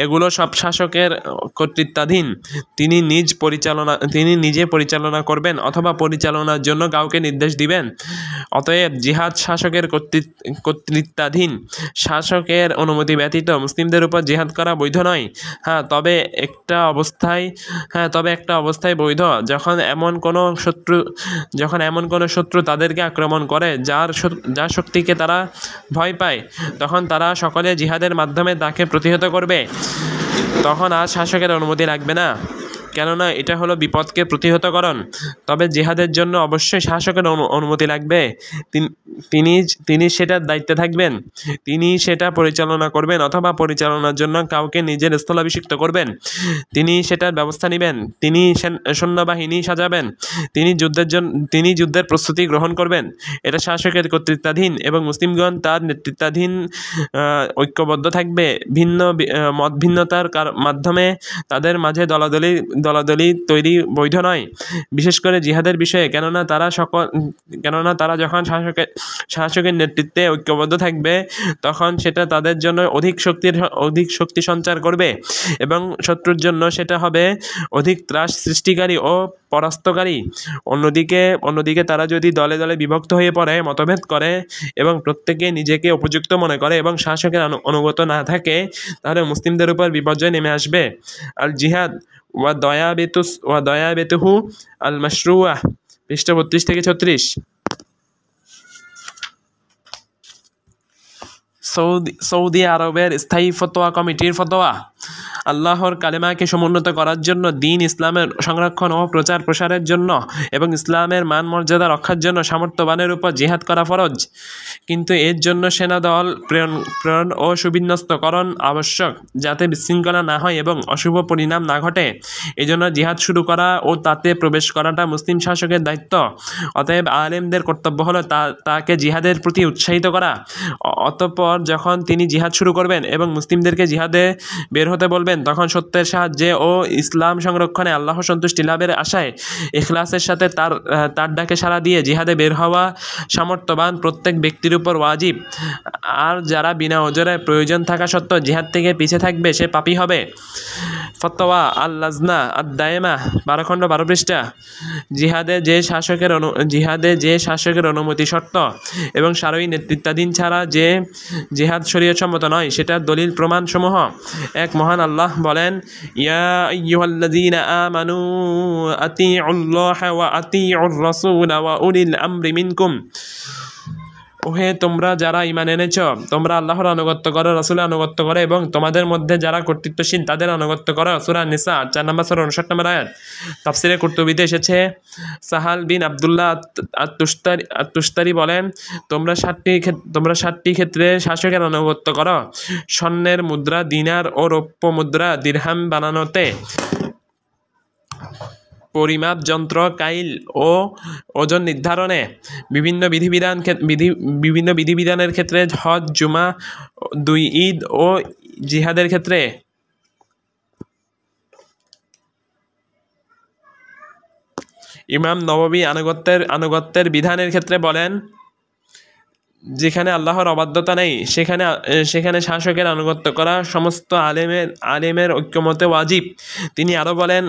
এগুলো সব শাসকের কর্তৃত্বাধীন। তিনি নিজে পরিচালনা করবেন অথবা পরিচালনার জন্য কাউকে নির্দেশ দিবেন। অতএব জিহাদ শাসকের কর্তৃত্বাধীন। শাসকের অনুমতি ব্যতীত মুসলিমদের উপর জিহাদ করা বৈধ নয়। তবে একটা অবস্থায় বৈধ, যখন এমন কোনো শত্রু তাদেরকে আক্রমণ করে যার শক্তিকে তারা ভয় পায়, তখন তারা সকলে জিহাদের মাধ্যমে তাকে প্রতিহত করবে, তখন আর শাসকের অনুমতি লাগবে না। কেননা এটা হলো বিপদকে প্রতিহতকরণ। তবে জিহাদের জন্য অবশ্যই শাসকের অনুমতি লাগবে। তিনি তিনি সেটার দায়িত্বে থাকবেন, তিনি সেটা পরিচালনা করবেন অথবা পরিচালনার জন্য কাউকে নিজের স্থলাভিষিক্ত করবেন, তিনি সেটার ব্যবস্থা নেবেন, তিনি সৈন্যবাহিনী সাজাবেন, তিনি যুদ্ধের প্রস্তুতি গ্রহণ করবেন। এটা শাসকের কর্তৃত্বাধীন এবং মুসলিমগণ তার নেতৃত্বাধীন ঐক্যবদ্ধ থাকবে। মত ভিন্নতার মাধ্যমে তাদের মাঝে দলাদলি তৈরি বৈধ নয়, বিশেষ করে জিহাদের বিষয়ে। কেননা তারা যখন শাসকের নেতৃত্বে ঐক্যবদ্ধ থাকবে তখন সেটা তাদের জন্য অধিক শক্তি সঞ্চার করবে এবং শত্রুর জন্য সেটা হবে অধিক ত্রাস সৃষ্টিকারী ও পরাস্তকারী। অন্যদিকে তারা যদি দলে দলে বিভক্ত হয়ে পড়ে, মতভেদ করে এবং প্রত্যেকে নিজেকে উপযুক্ত মনে করে এবং শাসকের অনুগত না থাকে, তাহলে মুসলিমদের উপর বিপর্যয় নেমে আসবে। আল জিহাদ ওয়া দয়াবেতুহু আল মাশরুআহ, পৃষ্ঠা 32 থেকে 36। সৌদি আরবের স্থায়ী ফতোয়া কমিটির ফতোয়া। আল্লাহর কালেমাকে সমুন্নত করার জন্য, দিন ইসলামের সংরক্ষণ ও প্রচার প্রসারের জন্য এবং ইসলামের মান মর্যাদা রক্ষার জন্য সামর্থ্যবানের উপর জিহাদ করা ফরজ। কিন্তু এর জন্য সেনাদল প্রেরণ ও সুবিন্যস্তকরণ আবশ্যক, যাতে বিশৃঙ্খলা না হয় এবং অশুভ পরিণাম না ঘটে। এজন্য জিহাদ শুরু করা ও তাতে প্রবেশ করাটা মুসলিম শাসকের দায়িত্ব। অতএব আলেমদের কর্তব্য হলো তাকে জিহাদের প্রতি উৎসাহিত করা। অতঃপর যখন তিনি জিহাদ শুরু করবেন এবং মুসলিমদেরকে জিহাদে বের হতে বলবেন, তখন সত্যের সাহায্যে ও ইসলাম সংরক্ষণে আল্লাহ সন্তুষ্টি লাভের আশায় ইখলাসের সাথে তার ডাকে সাড়া দিয়ে জিহাদে বের হওয়া সামর্থ্যবান প্রত্যেক ব্যক্তির উপর ওয়াজিব। আর যারা বিনা ওজরে প্রয়োজন থাকা সত্ত্বেও জিহাদ থেকে পিছিয়ে থাকবে, সে পাপী হবে। ফতোয়া আল লাজনা আদ-দায়েমা, 12 খণ্ড 12 পৃষ্ঠা। জিহাদে যে শাসকের অনুমতি শর্ত এবং সারয়ী নেতৃত্বাধীন ছাড়া যে জিহাদ শরীয়তসম্মত নয়, সেটার দলিল প্রমাণসমূহ। এক, মহান আল্লাহ বলেন, ইয়া আইয়ুহাল্লাযীনা আমানু আতিউল্লাহ ওয়া আতিউর রাসূল ওয়া উলিল আমরি মিনকুম। ওহে তোমরা যারা ঈমান এনেছ, তোমরা আল্লাহর আনুগত্য করো, রাসূলের আনুগত্য করো এবং তোমাদের মধ্যে যারা কর্তৃত্বশীল তাদের আনুগত্য করো। সূরা নিসা 4 নম্বর সূরা 59 নম্বর আয়াত। তাফসীরে কুরতুবীতে এসেছে, সাহাল বিন আব্দুল্লাহ আত-তুস্তারি বলেন, তোমরা 7টি ক্ষেত্রে শাসকের আনুগত্য করো: স্বর্ণের মুদ্রা, দিনার ও রৌপ্য মুদ্রা দিরহাম বানানোতে, পরিমাপ যন্ত্র, কাইল ও ওজন নির্ধারণে, বিভিন্ন বিধিবিধানের ক্ষেত্রে, হজ, জুমা, 2 ঈদ ও জিহাদের ক্ষেত্রে। ইমাম নববী আনুগত্যের বিধানের ক্ষেত্রে বলেন, যেখানে আল্লাহর অবাধ্যতা নেই সেখানে শাসকের আনুগত্য করা সমস্ত আলেমের ঐক্যমতে ওয়াজিব। তিনি আরও বলেন,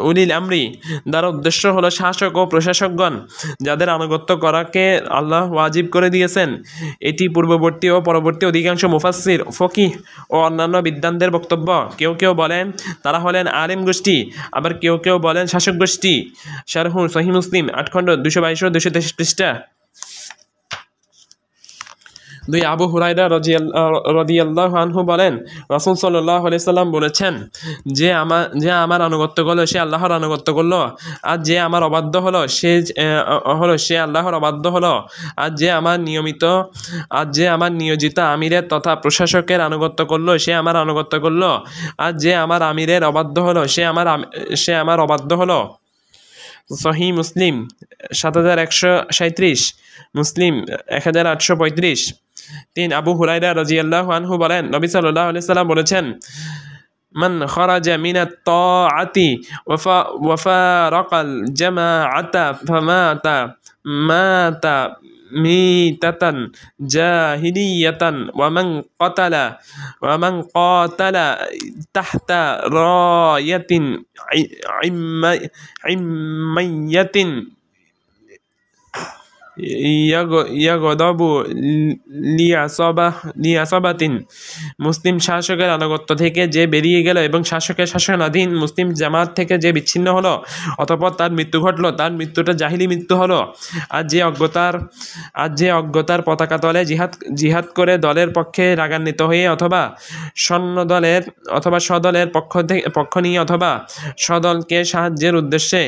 উলিল আমরি দ্বারা উদ্দেশ্য হলো শাসক ও প্রশাসকগণ, যাদের আনুগত্য করাকে আল্লাহ ওয়াজিব করে দিয়েছেন। এটি পূর্ববর্তী ও পরবর্তী অধিকাংশ মুফাসসির, ফকিহ ও অন্যান্য বিদ্বানদের বক্তব্য। কেউ বলেন তারা হলেন আলেম গোষ্ঠী, আবার কেউ বলেন শাসক গোষ্ঠী। শারহু সহিহ মুসলিম 8 খণ্ড 222 ও 223 পৃষ্ঠা। 2, আবু হুরায়রা রাদিয়াল্লাহু আনহু বলেন, রাসূল সাল্লাল্লাহু আলাইহি সাল্লাম বলেছেন, যে আমার আনুগত্য করলো সে আল্লাহর আনুগত্য করলো, আর যে আমার অবাধ্য হলো সে আল্লাহর অবাধ্য হলো। আর যে আমার নিয়োজিত আমিরের তথা প্রশাসকের আনুগত্য করলো সে আমার আনুগত্য করলো, আর যে আমার আমিরের অবাধ্য হলো সে আমার অবাধ্য হলো। সহিহ মুসলিম 7137, মুসলিম 1835। 3, আবু হুরায়রা রাদিয়াল্লাহু আনহু বলেন, নবী সাল্লাল্লাহু আলাইহি সাল্লাম বলেছেন, মান খারাজা মিনাত তাআতি ওয়া ফারাকাল জামাআতা মাতা মিতাতান জাহিলিয়াতান ওয়া মান কাতালা তাহতা রায়াতিন ইম্মাইয়াতিন ইয়াগদাবু লিয়াসাবাতিন, মুসলিম শাসকের আনুগত্য থেকে যে বেরিয়ে গেল এবং শাসকের শাসনাধীন মুসলিম জামাত থেকে যে বিচ্ছিন্ন হলো, অতঃপর তার মৃত্যু ঘটলো, তার মৃত্যুটা জাহিলি মৃত্যু হলো। আর যে অজ্ঞতার পতাকা তলে জিহাদ করে দলের পক্ষে রাগান্বিত হয়ে অথবা স্বদলের পক্ষ নিয়ে অথবা স্বদলকে সাহায্যের উদ্দেশ্যে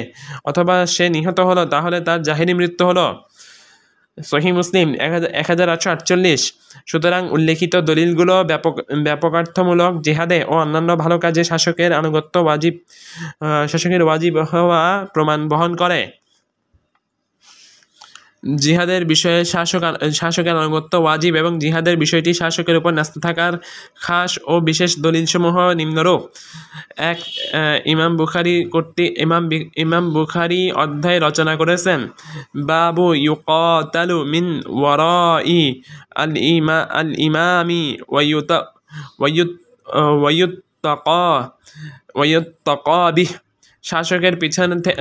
অথবা সে নিহত হলো, তাহলে তার জাহিলি মৃত্যু হলো। সহিহ মুসলিম 1848। সুতরাং উল্লেখিত দলিলগুলো ব্যাপকার্থমূলক জেহাদে ও অন্যান্য ভালো কাজে শাসকের ওয়াজিব হওয়া প্রমাণ বহন করে। জিহাদের বিষয়ে শাসকের আনুগত্য ওয়াজিব এবং জিহাদের বিষয়টি শাসকের উপর ন্যস্ত থাকার খাস ও বিশেষ দলিলসমূহ নিম্নরূপ। এক, ইমাম বুখারী অধ্যায় রচনা করেছেন বাবু ইউকাতালু মিন ওয়ারাই আল ইমামি ওয়ায়ুত্তাকা বিহ,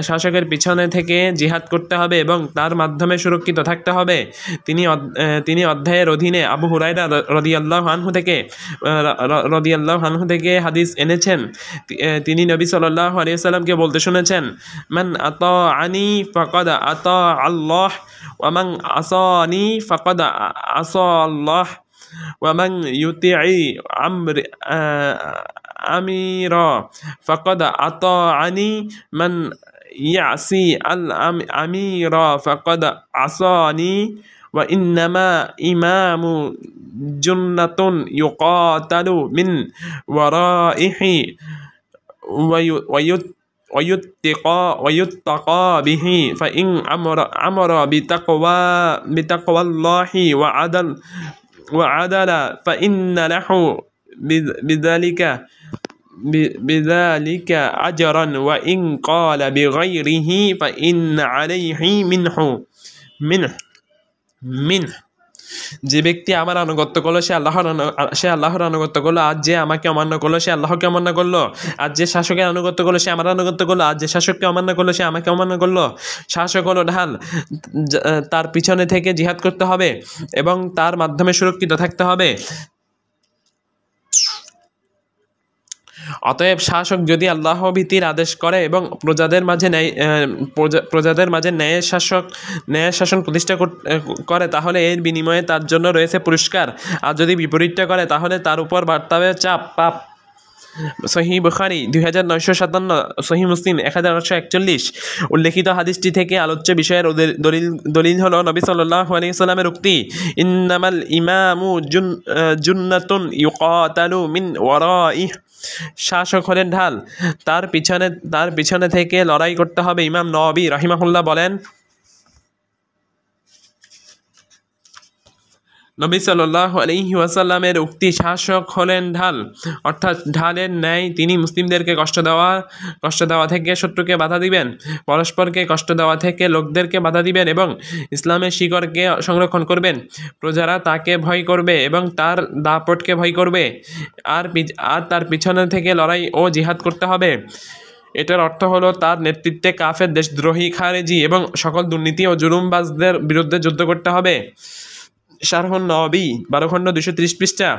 শাসকের পিছনে থেকে জিহাদ করতে হবে এবং তার মাধ্যমে সুরক্ষিত থাকতে হবে। তিনি অধ্যায়ের অধীনে আবু হুরায়রা রাদিয়াল্লাহু আনহু থেকে হাদিস এনেছেন। তিনি নবী সাল্লাল্লাহু আলাইহি ওয়াসাল্লামকে বলতে শুনেছেন, মান আতাআনি ফাকাদ আতা আল্লাহ ওয়া মান আসানি ফাকাদ আসা আল্লাহ ওয়া মান ইউতিই আমিরা ফাকাদ আতাআনি মান ইয়াসি আল আমিরা ফাকাদ আসানি ওয়া ইন্নামা ইমামু জুন্নাতুন ইউকাতালু মিন ওয়ারাইহি ويتقى به فإن أمر بتقوى الله وعدل فإن له بذلك أجرا وإن قال بغيره فإن عليه منه। যে ব্যক্তি আমার আনুগত্য করলো সে আল্লাহর আনুগত্য করলো, আজ যে আমাকে অমান্য করলো সে আল্লাহকে অমান্য করলো। আজ যে শাসকের আনুগত্য করলো সে আমার আনুগত্য করলো, আজ যে শাসককে অমান্য করলো সে আমাকে অমান্য করলো। শাসক হলো ঢাল, তার পিছনে থেকে জিহাদ করতে হবে এবং তার মাধ্যমে সুরক্ষিত থাকতে হবে। অতএব শাসক যদি আল্লাহ ভীতির আদেশ করে এবং প্রজাদের মাঝে ন্যায় শাসন প্রতিষ্ঠা করে, তাহলে এর বিনিময়ে তার জন্য রয়েছে পুরস্কার। আর যদি বিপরীতটা করে তাহলে তার উপর বাড়তে হবে পাপ। সহিহ বুখারী 2957, সহিহ মুসলিম 1841। উল্লেখিত হাদিসটি থেকে আলোচ্য বিষয়ের দলিল হলো নবী সাল্লাল্লাহু আলাইহি ওয়াসাল্লামের উক্তি, ইন্নামাল ইমামু জুন্নাতুন ইউকাতালু মিন ওয়ারাইহি, শাসক হলেন ঢাল, তার পিছনে থেকে লড়াই করতে হবে। ইমাম নওয়াবী রাহিমাহুল্লাহ বলেন, নবী সাল্লাল্লাহু আলাইহি ওয়াসাল্লামের উক্তি শাসক হলেন ঢাল, অর্থাৎ ঢালের ন্যায় তিনি মুসলিমদেরকে কষ্ট দেওয়া থেকে শত্রুকে বাধা দিবেন, পরস্পরকে কষ্ট দেওয়া থেকে লোকদেরকে বাধা দিবেন এবং ইসলামের শিকড়কে সংরক্ষণ করবেন। প্রজারা তাকে ভয় করবে এবং তার দাপটকে ভয় করবে, আর তার পিছনে থেকে লড়াই ও জিহাদ করতে হবে। এটার অর্থ হলো তার নেতৃত্বে কাফের, দেশদ্রোহী, খারেজি এবং সকল দুর্নীতি ও জুলুমবাজদের বিরুদ্ধে যুদ্ধ করতে হবে। শারহুন নওয়াবী 12 খণ্ড 230 পৃষ্ঠা।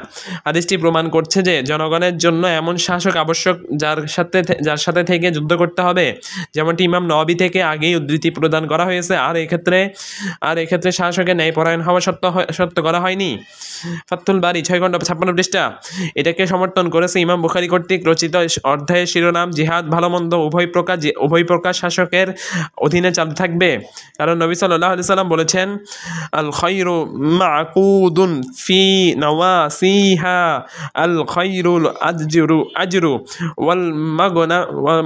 হাদিসটি প্রমাণ করছে যে জনগণের জন্য এমন শাসক আবশ্যক যার সাথে থেকে যুদ্ধ করতে হবে, যেমনটি ইমাম নওয়াবী থেকে আগেই উদ্ধৃতি প্রদান করা হয়েছে। আর এক্ষেত্রে শাসকের ন্যায়পরায়ণ হওয়া সত্য করা হয়নি। ফাতহুল বারী 6 খণ্ড 56 পৃষ্ঠা। এটাকে সমর্থন করেছে ইমাম বুখারী কর্তৃক রচিত অধ্যায়ের শিরোনাম জিহাদ ভালো মন্দ উভয় প্রকার শাসকের অধীনে চালু থাকবে, কারণ নবী সাল্লাল্লাহু আলাইহি ওয়াসাল্লাম বলেছেন, আল খায়রু মাকুদুন ফি নওয়াসিহা, আল খায়রুল আজরু ওয়াল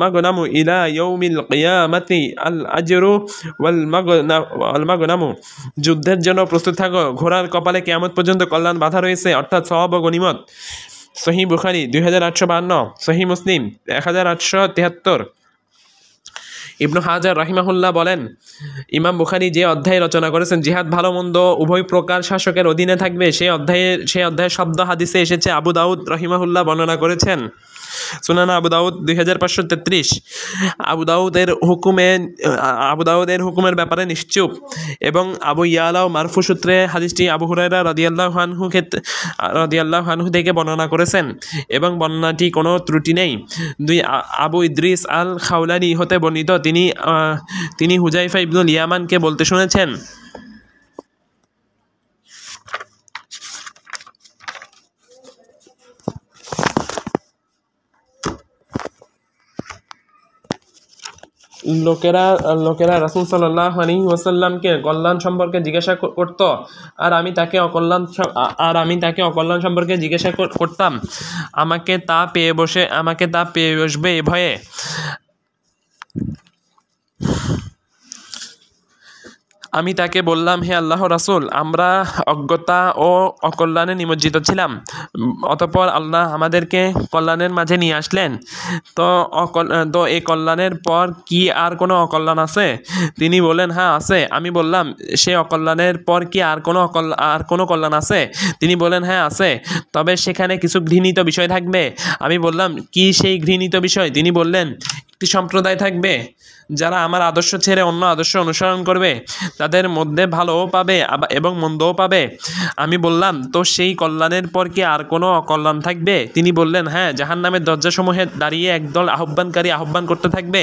মাগনামু ইলা ইয়াউমিল কিয়ামাতি, আল আজরু ওয়াল মাগনামু, যুদ্ধের জন্য প্রস্তুত থাকো, ঘোড়ার কপালে কিয়ামত পর্যন্ত কল্যাণ বাধা রয়েছে, অর্থাৎ সওয়াব ও গনিমত। সহিহ বুখারী 2852, সহিহ মুসলিম 1873। ইবনু হাজার রাহিমাহুল্লাহ বলেন, ইমাম বুখারী যে অধ্যায় রচনা করেছেন জিহাদ ভালো মন্দ উভয় প্রকার শাসকের অধীনে থাকবে, সেই অধ্যায়ের শব্দ হাদিসে এসেছে। আবু দাউদ রাহিমাহুল্লাহ বর্ণনা করেছেন, সুনান আবু দাউদ 2533। আবু দাউদের হুকুমের ব্যাপারে নিশ্চুপ এবং আবু ইয়ালা ও মারফু সূত্রে হাদিসটি আবু হুরায়রা রাদিয়াল্লাহু আনহু থেকে বর্ণনা করেছেন এবং বর্ণনাটি কোনো ত্রুটি নেই। 2 আবু ইদ্রিস আল খাওলানি হতে বর্ণিত, তিনি হুজাইফা ইবনুল ইয়ামানকে বলতে শুনেছেন, লোকেরা রাসূল সাল্লাল্লাহু আলাইহি ওয়াসাল্লামকে কল্যাণ সম্পর্কে জিজ্ঞাসা করত, আর আমি তাকে অকল্যাণ সম্পর্কে জিজ্ঞাসা করতাম। আমাকে তা পেয়ে বসবে এ ভয়ে। আমি তাকে বললাম, হে আল্লাহর রাসূল, আমরা অজ্ঞতা ও অকল্যাণে নিমজ্জিত ছিলাম। অতঃপর আল্লাহ আমাদেরকে কল্যাণের মাঝে নিয়ে আসলেন। তো এই কল্যাণের পর কি আর কোনো অকল্যাণ আছে? তিনি বললেন, হ্যাঁ আছে। আমি বললাম, সে অকল্যাণের পর কি আর কোনো কল্যাণ আছে? তিনি বললেন, হ্যাঁ আছে, তবে সেখানে কিছু ঘৃণিত বিষয় থাকবে। আমি বললাম, কি সেই ঘৃণিত বিষয়? তিনি বললেন, একটি সম্প্রদায় থাকবে যারা আমার আদর্শ ছেড়ে অন্য আদর্শ অনুসরণ করবে, তাদের মধ্যে ভালোও পাবে এবং মন্দও পাবে। আমি বললাম, তো সেই কল্যাণের পর কি আর কোনো অকল্যাণ থাকবে? তিনি বললেন, হ্যাঁ, জাহান্নামের দরজাসমূহে দাঁড়িয়ে একদল আহ্বানকারী আহ্বান করতে থাকবে,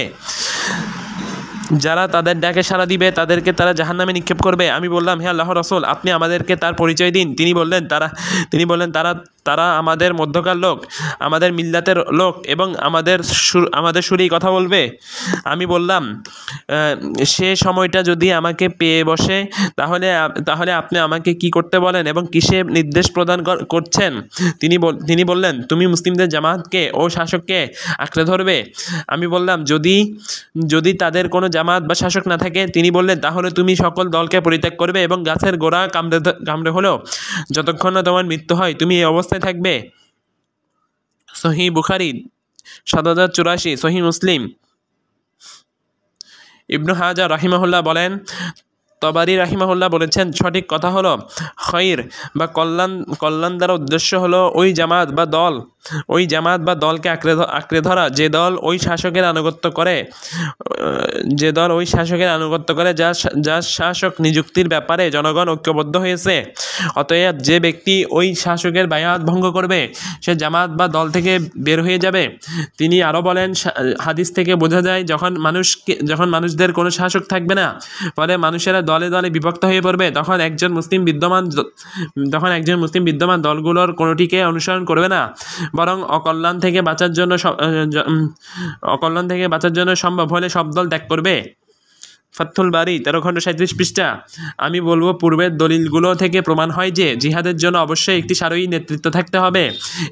যারা তাদের ডাকে সাড়া দিবে তাদেরকে তারা জাহান্নামে নিক্ষেপ করবে। আমি বললাম, হে আল্লাহর রাসূল, আপনি আমাদেরকে তার পরিচয় দিন। তিনি বললেন তারা আমাদের মধ্যকার লোক, আমাদের মিল্লাতের লোক এবং আমাদের সুরেই কথা বলবে। আমি বললাম, সে সময়টা যদি আমাকে পেয়ে বসে তাহলে আপনি আমাকে কি করতে বলেন এবং কিসে নির্দেশ প্রদান করছেন? তিনি বললেন, তুমি মুসলিমদের জামাতকে ও শাসককে আঁকড়ে ধরবে। আমি বললাম, যদি তাদের কোনো জামাত বা শাসক না থাকে? তিনি বললেন, তাহলে তুমি সকল দলকে পরিত্যাগ করবে এবং গাছের গোড়া কামড়ে হলেও যতক্ষণ না তোমার মৃত্যু হয় তুমি এই অবস্থায় থাকবে। সহিহ বুখারী ৭০৮৪, সহিহ মুসলিম। ইবনু হাজার রাহিমাহুল্লাহ বলেন, তবারি রাহিমাহুল্লাহ বলেছেন, সঠিক কথা হলো খৈর বা কল্যাণ দ্বারা উদ্দেশ্য হলো ওই জামাত বা দলকে আঁকড়ে ধরা যে দল ওই শাসকের আনুগত্য করে যার শাসক নিযুক্তির ব্যাপারে জনগণ ঐক্যবদ্ধ হয়েছে। অতএব যে ব্যক্তি ওই শাসকের বায়াত ভঙ্গ করবে সে জামাত বা দল থেকে বের হয়ে যাবে। তিনি আরও বলেন, হাদিস থেকে বোঝা যায় যখন মানুষদের কোনো শাসক থাকবে না, ফলে মানুষেরা দলে দলে বিভক্ত হয়ে পড়বে, তখন একজন মুসলিম বিদ্যমান দলগুলোর কোনোটিকে অনুসরণ করবে না, বরং অকল্যাণ থেকে বাঁচার জন্য সম্ভব হলে সব দল ত্যাগ করবে। ফাথুল বারী 13 খণ্ড 37 পৃষ্ঠা। আমি বলবো, পূর্বের দলিলগুলো থেকে প্রমাণ হয় যে জিহাদের জন্য অবশ্যই একটি সারয়ী নেতৃত্ব থাকতে হবে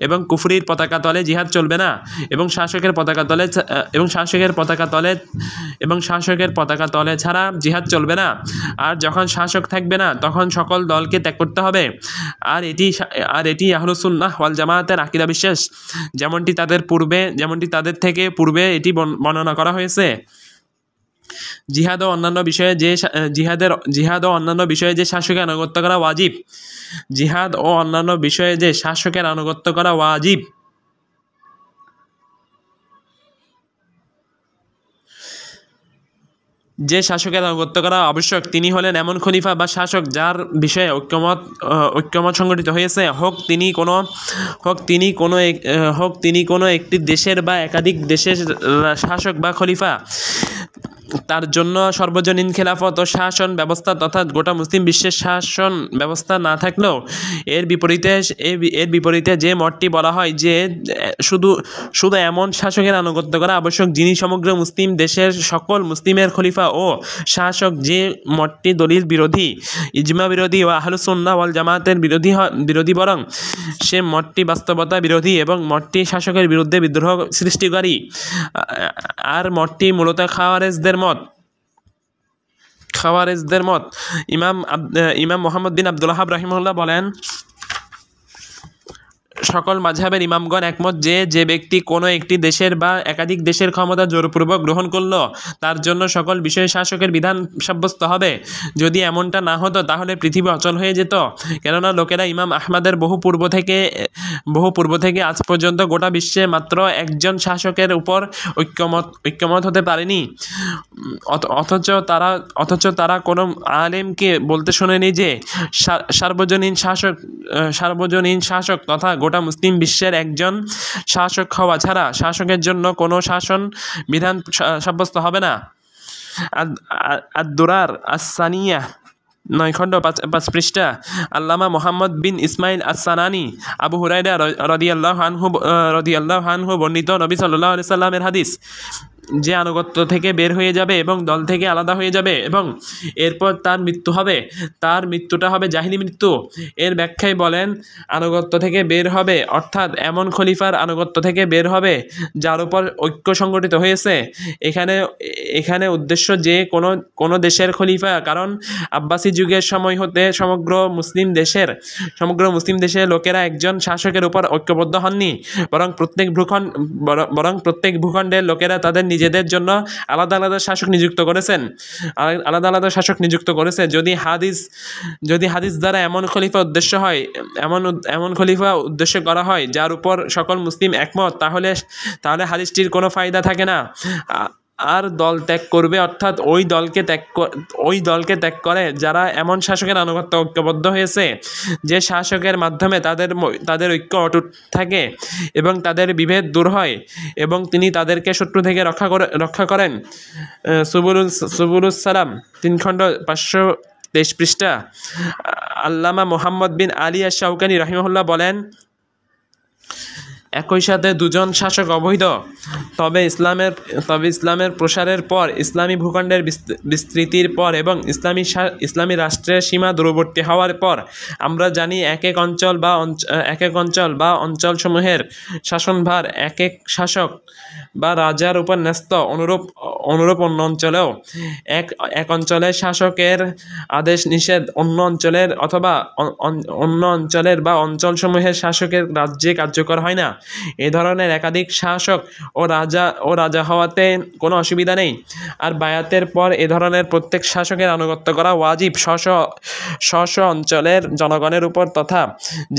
এবং কুফরির পতাকা তলে জিহাদ চলবে না এবং শাসকের পতাকা তলে ছাড়া জিহাদ চলবে না। আর যখন শাসক থাকবে না তখন সকল দলকে ত্যাগ করতে হবে। আর এটি আহলুস সুন্নাহ ওয়াল জামায়াতের আকীদা বিশ্বাস, যেমনটি তাদের থেকে পূর্বে এটি বর্ণনা করা হয়েছে। জিহাদ ও অন্যান্য বিষয়ে যে শাসকের আনুগত্য করা ওয়াজিব। যে শাসকের আনুগত্য করা আবশ্যক তিনি হলেন এমন খলিফা বা শাসক যার বিষয়ে ঐক্যমত সংগঠিত হয়েছে, হোক তিনি কোনো একটি দেশের বা একাধিক দেশের শাসক বা খলিফা। তার জন্য সর্বজনীন খেলাফত ও শাসন ব্যবস্থা তথা গোটা মুসলিম বিশ্বের শাসন ব্যবস্থা না থাকলেও এর বিপরীতে যে মতটি বলা হয় যে শুধু এমন শাসকের আনুগত্য করা আবশ্যক যিনি সমগ্র মুসলিম দেশের সকল মুসলিমের খলিফা ও শাসক, যে মতটি দলিল বিরোধী, ইজমা বিরোধী ও আহলুস সুন্নাহ ওয়াল জামাতের বিরোধী বরং সে মতটি বাস্তবতা বিরোধী এবং মতটি শাসকের বিরুদ্ধে বিদ্রোহ সৃষ্টিকারী। আর মতটি মূলত খাওয়ারেজদের মত। ইমাম মুহাম্মদ বিন আব্দুল ওয়াহাব রাহিমাহুল্লাহ বলেন, সকল মাযহাবের ইমামগণ একমত যে যে ব্যক্তি কোনো একটি দেশের বা একাধিক দেশের ক্ষমতা জোরপূর্বক গ্রহণ করলো তার জন্য সকল বিষয়ে শাসকের বিধান সাব্যস্ত হবে। যদি এমনটা না হতো তাহলে পৃথিবী অচল হয়ে যেত, কেননা লোকেরা ইমাম আহমদের বহু পূর্ব থেকে আজ পর্যন্ত গোটা বিশ্বে মাত্র একজন শাসকের উপর ঐক্যমত হতে পারেনি। অথচ তারা কোনো আলেমকে বলতে শোনেনি যে সার্বজনীন শাসক তথা গোটা মুসলিম বিশ্বের একজন শাসক হওয়া ছাড়া শাসকের জন্য কোনো শাসন বিধান সাব্যস্ত হবে না। আদ-দুরার আস-সানিয়া 9 খণ্ড 5 পৃষ্ঠা। আল্লামা মোহাম্মদ বিন ইসমাইল আস-সানানি আবু হুরায়রা রাদিয়াল্লাহু আনহু বর্ণিত নবী সাল্লাল্লাহু আলাইহি সাল্লামের হাদিস, যে আনুগত্য থেকে বের হয়ে যাবে এবং দল থেকে আলাদা হয়ে যাবে এবং এরপর তার মৃত্যু হবে, তার মৃত্যুটা হবে জাহিলি মৃত্যু। এর ব্যাখ্যায় বলেন, আনুগত্য থেকে বের হবে অর্থাৎ এমন খলিফার আনুগত্য থেকে বের হবে যার উপর ঐক্য সংগঠিত হয়েছে। এখানে উদ্দেশ্য যে কোনো দেশের খলিফা, কারণ আব্বাসী যুগের সময় হতে সমগ্র মুসলিম দেশের লোকেরা একজন শাসকের উপর ঐক্যবদ্ধ হননি, বরং প্রত্যেক ভূখণ্ডের লোকেরা তাদের নিজেদের জন্য আলাদা আলাদা শাসক নিযুক্ত করেছে। যদি হাদিস দ্বারা এমন খলিফা উদ্দেশ্য করা হয় যার উপর সকল মুসলিম একমত, তাহলে হাদিসটির কোনো ফায়দা থাকে না। আর দল ত্যাগ করবে অর্থাৎ ওই দলকে ত্যাগ করে যারা এমন শাসকের আনুগত্য ঐক্যবদ্ধ হয়েছে যে শাসকের মাধ্যমে তাদের ঐক্য অটুট থাকে এবং তাদের বিভেদ দূর হয় এবং তিনি তাদেরকে শত্রু থেকে রক্ষা করেন। সুবুলুস সালাম 3 খণ্ড 523 পৃষ্ঠা। আল্লামা মোহাম্মদ বিন আলী আশ-শাওকানি রাহিমাহুল্লাহ বলেন, একই সাথে দুজন শাসক অবৈধ। তবে ইসলামের প্রসারের পর, ইসলামী ভূখণ্ডের বিস্তৃতির পর এবং ইসলামী রাষ্ট্রের সীমা দূরবর্তী হওয়ার পর আমরা জানি এক এক অঞ্চল বা অঞ্চলসমূহের শাসনভার এক এক শাসক বা রাজার উপর ন্যস্ত। অনুরূপ অন্য অঞ্চলেও এক অঞ্চলের শাসকের আদেশ নিষেধ অন্য অঞ্চলের বা অঞ্চলসমূহের শাসকের রাজ্যে কার্যকর হয় না। এ ধরনের একাধিক শাসক ও রাজা হওয়াতে কোনো অসুবিধা নেই। আর বায়াতের পর এ ধরনের প্রত্যেক শাসকের আনুগত্য করা ওয়াজিব স্ব অঞ্চলের জনগণের উপর, তথা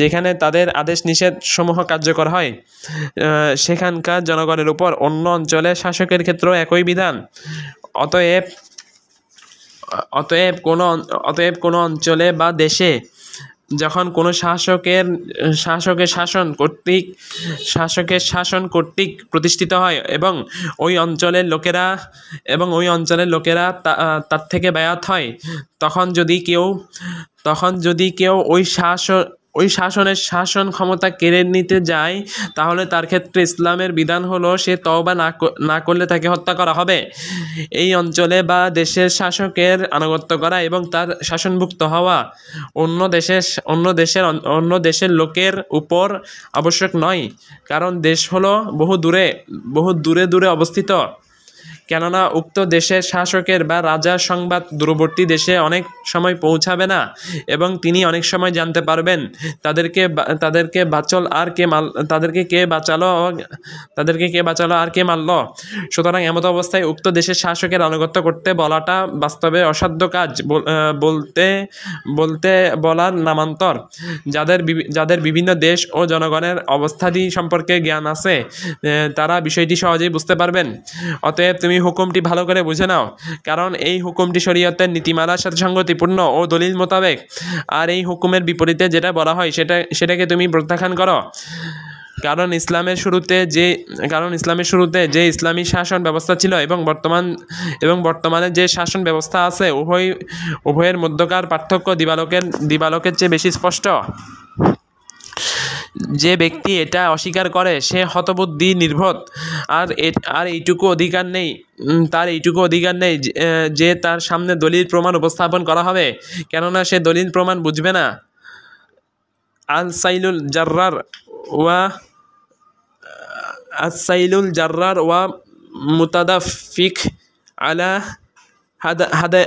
যেখানে তাদের আদেশ নিষেধ সমূহ কার্যকর হয় সেখানকার জনগণের উপর। অন্য অঞ্চলের শাসকের ক্ষেত্রেও একই বিধান। অতএব কোনো অঞ্চলে বা দেশে যখন কোনো শাসকের শাসন কর্তৃক প্রতিষ্ঠিত হয় এবং ওই অঞ্চলের লোকেরা তার থেকে বায়াত হয়, তখন যদি কেউ ওই শাসনের শাসন ক্ষমতা কেড়ে নিতে যায়, তাহলে তার ক্ষেত্রে ইসলামের বিধান হলো সে তওবা না করলে তাকে হত্যা করা হবে। এই অঞ্চলে বা দেশের শাসকের আনুগত্য করা এবং তার শাসনভুক্ত হওয়া অন্য দেশের লোকের উপর আবশ্যক নয়, কারণ দেশ হলো বহু দূরে অবস্থিত। কেননা উক্ত দেশের শাসকের বা রাজার সংবাদ দূরবর্তী দেশে অনেক সময় পৌঁছাবে না এবং তিনি অনেক সময় জানতে পারবেন তাদেরকে কে বাঁচালো আর কে মারল। সুতরাং এমত অবস্থায় উক্ত দেশের শাসকের আনুগত্য করতে বলাটা বাস্তবে অসাধ্য কাজ, বলার নামান্তর। যাদের বিভিন্ন দেশ ও জনগণের অবস্থাদি সম্পর্কে জ্ঞান আছে তারা বিষয়টি সহজেই বুঝতে পারবেন। অতএব তুমি হুকুমটি ভালো করে বুঝে নাও, কারণ এই হুকুমটি শরীয়তের নীতিমালার সাথে সঙ্গতিপূর্ণ ও দলিল মোতাবেক। আর এই হুকুমের বিপরীতে যেটা বলা হয় সেটাকে তুমি প্রত্যাখ্যান করো। কারণ ইসলামের শুরুতে যে ইসলামী শাসন ব্যবস্থা ছিল এবং বর্তমানে যে শাসন ব্যবস্থা আছে, উভয়ের মধ্যকার পার্থক্য দিবালোকের চেয়ে বেশি স্পষ্ট। যে ব্যক্তি এটা অস্বীকার করে সে হতবুদ্ধি, নির্বোধ। আর এইটুকু অধিকার নেই যে তার সামনে দলিল প্রমাণ উপস্থাপন করা হবে, কেননা সে দলিল প্রমাণ বুঝবে না। আস-সাইলুল জাররার ওয়া মুতাদাফিক আলা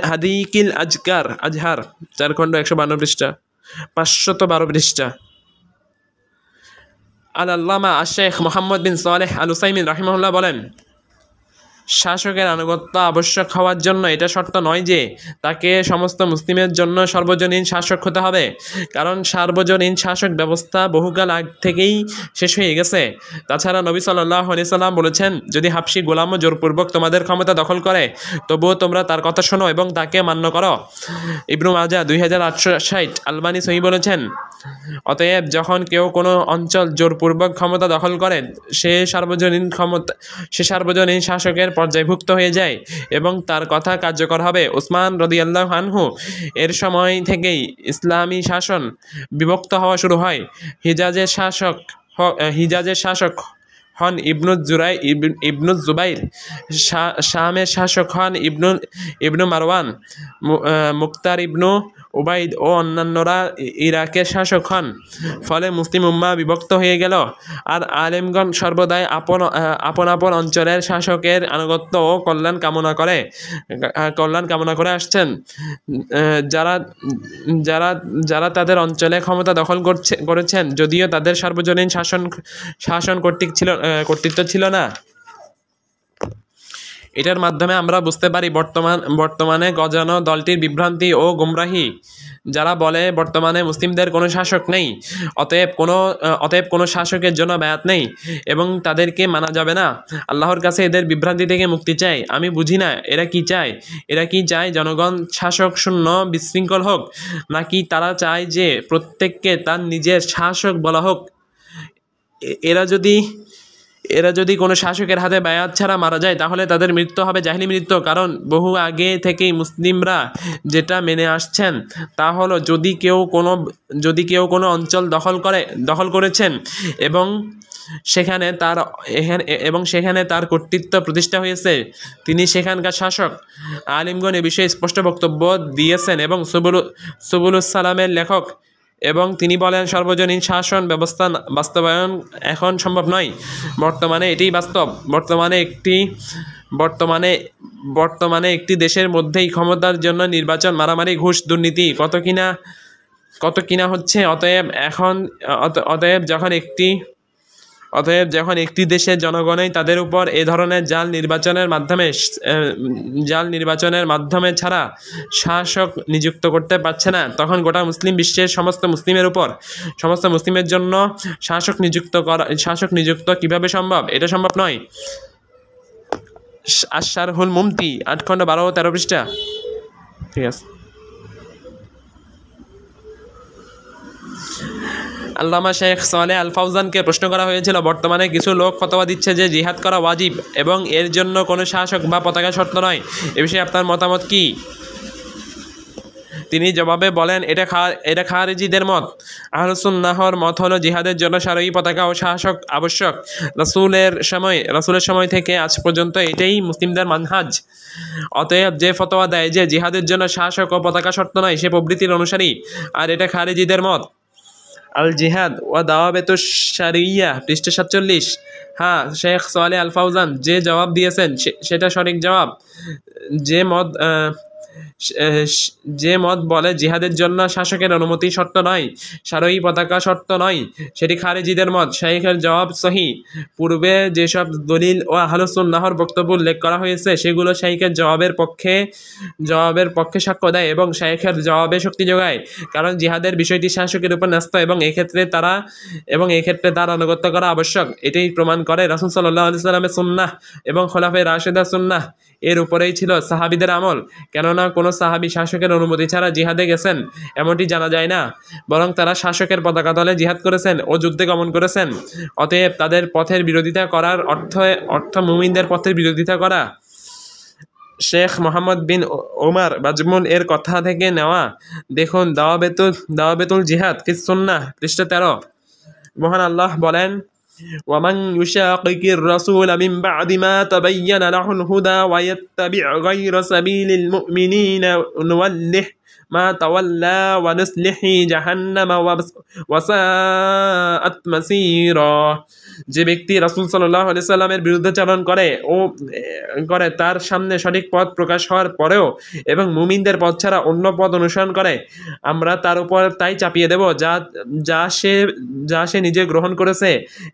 হাদিকিল আজহার 4 খণ্ড 152 পৃষ্ঠা 512 পৃষ্ঠা। আল-আল্লামা আশ-শেখ মোহাম্মদ বিন সালেহ আল উসাইমিন রাহিমাহুল্লাহ বলেন, শাসকের আনুগত্য আবশ্যক হওয়ার জন্য এটা শর্ত নয় যে তাকে সমস্ত মুসলিমের জন্য সর্বজনীন শাসক হতে হবে, কারণ সার্বজনীন শাসক ব্যবস্থা বহুকাল আগ থেকেই শেষ হয়ে গেছে। তাছাড়া নবী সাল্লাল্লাহু আলাইহি সাল্লাম বলেছেন, যদি হাবশী গোলামও জোরপূর্বক তোমাদের ক্ষমতা দখল করে তবুও তোমরা তার কথা শোনো এবং তাকে মান্য করো। ইবনু মাজাহ 2860। আলবানী সহিহ বলেছেন, অতএব যখন কেউ কোনো অঞ্চল জোরপূর্বক ক্ষমতা দখল করে সে সার্বজনীন শাসকের পর্যায়ভুক্ত হয়ে যায় এবং তার কথা কার্যকর হবে। উসমান রাদিয়াল্লাহু আনহু এর সময় থেকেই ইসলামী শাসন বিভক্ত হওয়া শুরু হয়। হিজাজের শাসক হন ইবনু জুবাইর, শামের শাসক হন ইবনু মারওয়ান, মুক্তার ইবনু উবাইদ ও অন্যান্যরা ইরাকের শাসক হন। ফলে মুসলিম উম্মাহ বিভক্ত হয়ে গেল। আর আলেমগণ সর্বদাই আপন আপন অঞ্চলের শাসকের আনুগত্য ও কল্যাণ কামনা করে আসছেন। যারা যারা যারা তাদের অঞ্চলে ক্ষমতা দখল করেছেন, যদিও তাদের সার্বজনীন শাসন কর্তৃত্ব ছিল না। এটার মাধ্যমে আমরা বুঝতে পারি বর্তমানে গজানো দলটির বিভ্রান্তি ও গুমরাহি, যারা বলে বর্তমানে মুসলিমদের কোনো শাসক নেই, অতএব কোনো শাসকের জন্য বায়াত নেই এবং তাদেরকে মানা যাবে না। আল্লাহর কাছে এদের বিভ্রান্তি থেকে মুক্তি চাই। আমি বুঝি না এরা কি চায় জনগণ শাসক শূন্য বিশৃঙ্খল হোক, নাকি তারা চায় যে প্রত্যেককে তার নিজের শাসক বলা হোক। এরা যদি কোনো শাসকের হাতে বায়াত ছাড়া মারা যায় তাহলে তাদের মৃত্যু হবে জাহিলি মৃত্যু। কারণ বহু আগে থেকেই মুসলিমরা যেটা মেনে আসছেন তা হলো, যদি কেউ কোনো অঞ্চল দখল করেছেন এবং সেখানে তার কর্তৃত্ব প্রতিষ্ঠা হয়েছে, তিনি সেখানকার শাসক। আলিমগণ এ বিষয়ে স্পষ্ট বক্তব্য দিয়েছেন এবং সুবুলুস সালামের লেখক, এবং তিনি বলেন, সর্বজনীন শাসন ব্যবস্থা বাস্তবায়ন এখন সম্ভব নয়। বর্তমানে এটাই বাস্তব। বর্তমানে একটি দেশের মধ্যেই ক্ষমতার জন্য নির্বাচন, মারামারি, ঘুষ, দুর্নীতি কত কিনা হচ্ছে। অতএব যখন একটি দেশের জনগণই তাদের উপর এ ধরনের জাল নির্বাচনের মাধ্যমে ছাড়া শাসক নিযুক্ত করতে পারছে না, তখন গোটা মুসলিম বিশ্বের সমস্ত মুসলিমের জন্য শাসক নিযুক্ত কিভাবে সম্ভব? এটা সম্ভব নয়। আশ-শারহুল মুমতি 8 খণ্ড 12 ও 13 পৃষ্ঠা। ঠিক আছে। আল্লামা শেখ সালেহ আল ফাউজানকে প্রশ্ন করা হয়েছিল, বর্তমানে কিছু লোক ফতোয়া দিচ্ছে যে জিহাদ করা ওয়াজিব এবং এর জন্য কোনো শাসক বা পতাকা শর্ত নয়। এ বিষয়ে আপনার মতামত কি? তিনি জবাবে বলেন, এটা খারিজিদের মত। আহলুস সুন্নাহর মত হলো জিহাদের জন্য সারয়ী পতাকা ও শাসক আবশ্যক। রাসূলের সময় থেকে আজ পর্যন্ত এটাই মুসলিমদের মানহাজ। অতএব যে ফতোয়া দেয় যে জিহাদের জন্য শাসক ও পতাকা শর্ত নয়, সে প্রবৃত্তির অনুসারী, আর এটা খারিজিদের মত। আল জিহাদ ওয়া দাওয়াবেতুশ শারিয়া পৃষ্ঠা 47। হ্যাঁ, শেখ সালেহ আল ফাউজান যে জবাব দিয়েছেন সেটা সঠিক জবাব। যে মত বলে জিহাদের জন্য শাসকের অনুমতি শর্ত নয়, সারয়ী পতাকা শর্ত নয়, সেটি খারিজিদের মত। শাইখের জবাব সহিহ। পূর্বে যেসব দলিল ও আহলুস সুন্নাহর বক্তব্য উল্লেখ করা হয়েছে সেগুলো শাইখের জবাবের পক্ষে সাক্ষ্য দেয় এবং শাইখের জবাবে শক্তি যোগায়, কারণ জিহাদের বিষয়টি শাসকের উপর ন্যস্ত এবং এক্ষেত্রে তার আনুগত্য করা আবশ্যক। এটাই প্রমাণ করে রাসূল সাল্লাল্লাহু আলাইহি সাল্লামের সুন্নাহ এবং খোলাফায়ে রাশিদার সুন্নাহ এর উপরেই ছিল সাহাবীদের আমল। কেননা কোনো সাহাবী শাসকের অনুমতি ছাড়া জিহাদে গেছেন এমনটি জানা যায় না, বরং তারা শাসকের পতাকা তলে জিহাদ করেছেন ও যুদ্ধে গমন করেছেন। অতএব তাদের পথের বিরোধিতা করার অর্থ মুমিনদের পথের বিরোধিতা করা। শেখ মোহাম্মদ বিন ওমর বাজমুল এর কথা থেকে নেওয়া। দেখুন দাওয়াবেতুল জিহাদ ফিস সুন্নাহ পৃষ্ঠা 13। মহান আল্লাহ বলেন, ومن يشاقق الرسول من بعد ما تبين له الهدى ويتبع غير سبيل المؤمنين মা তাওয়াল্লা ওয়া নুসলিহি জাহান্নামা ওয়াসাআত মাসীরা। যে ব্যক্তি রাসূল সাল্লাল্লাহু আলাইহি সাল্লামের বিরুদ্ধাচরণ করে তার সামনে সঠিক পথ প্রকাশ হওয়ার পরেও এবং মুমিনদের পথ ছাড়া অন্য পথ অনুসরণ করে, আমরা তার উপর তাই চাপিয়ে দেব যা সে নিজে গ্রহণ করেছে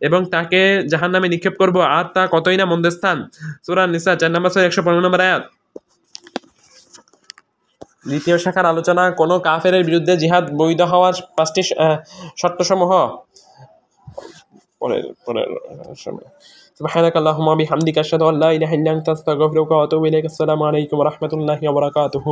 এবং তাকে জাহান্নামে নিক্ষেপ করব, আর তা কতই না মন্দ স্থান। সূরা নিসা 4 নম্বর 115 নম্বর আয়াত। দ্বিতীয় শাখার আলোচনা, কোনো কাফেরের বিরুদ্ধে জিহাদ বৈধ হওয়ার 5টি শর্তসমূহ। পরের সময় سبحانك اللهم وبحمدك أشهد أن لا إله إلا أنت أستغفرك وأتوب إليك. السلام عليكم ورحمة الله وبركاته.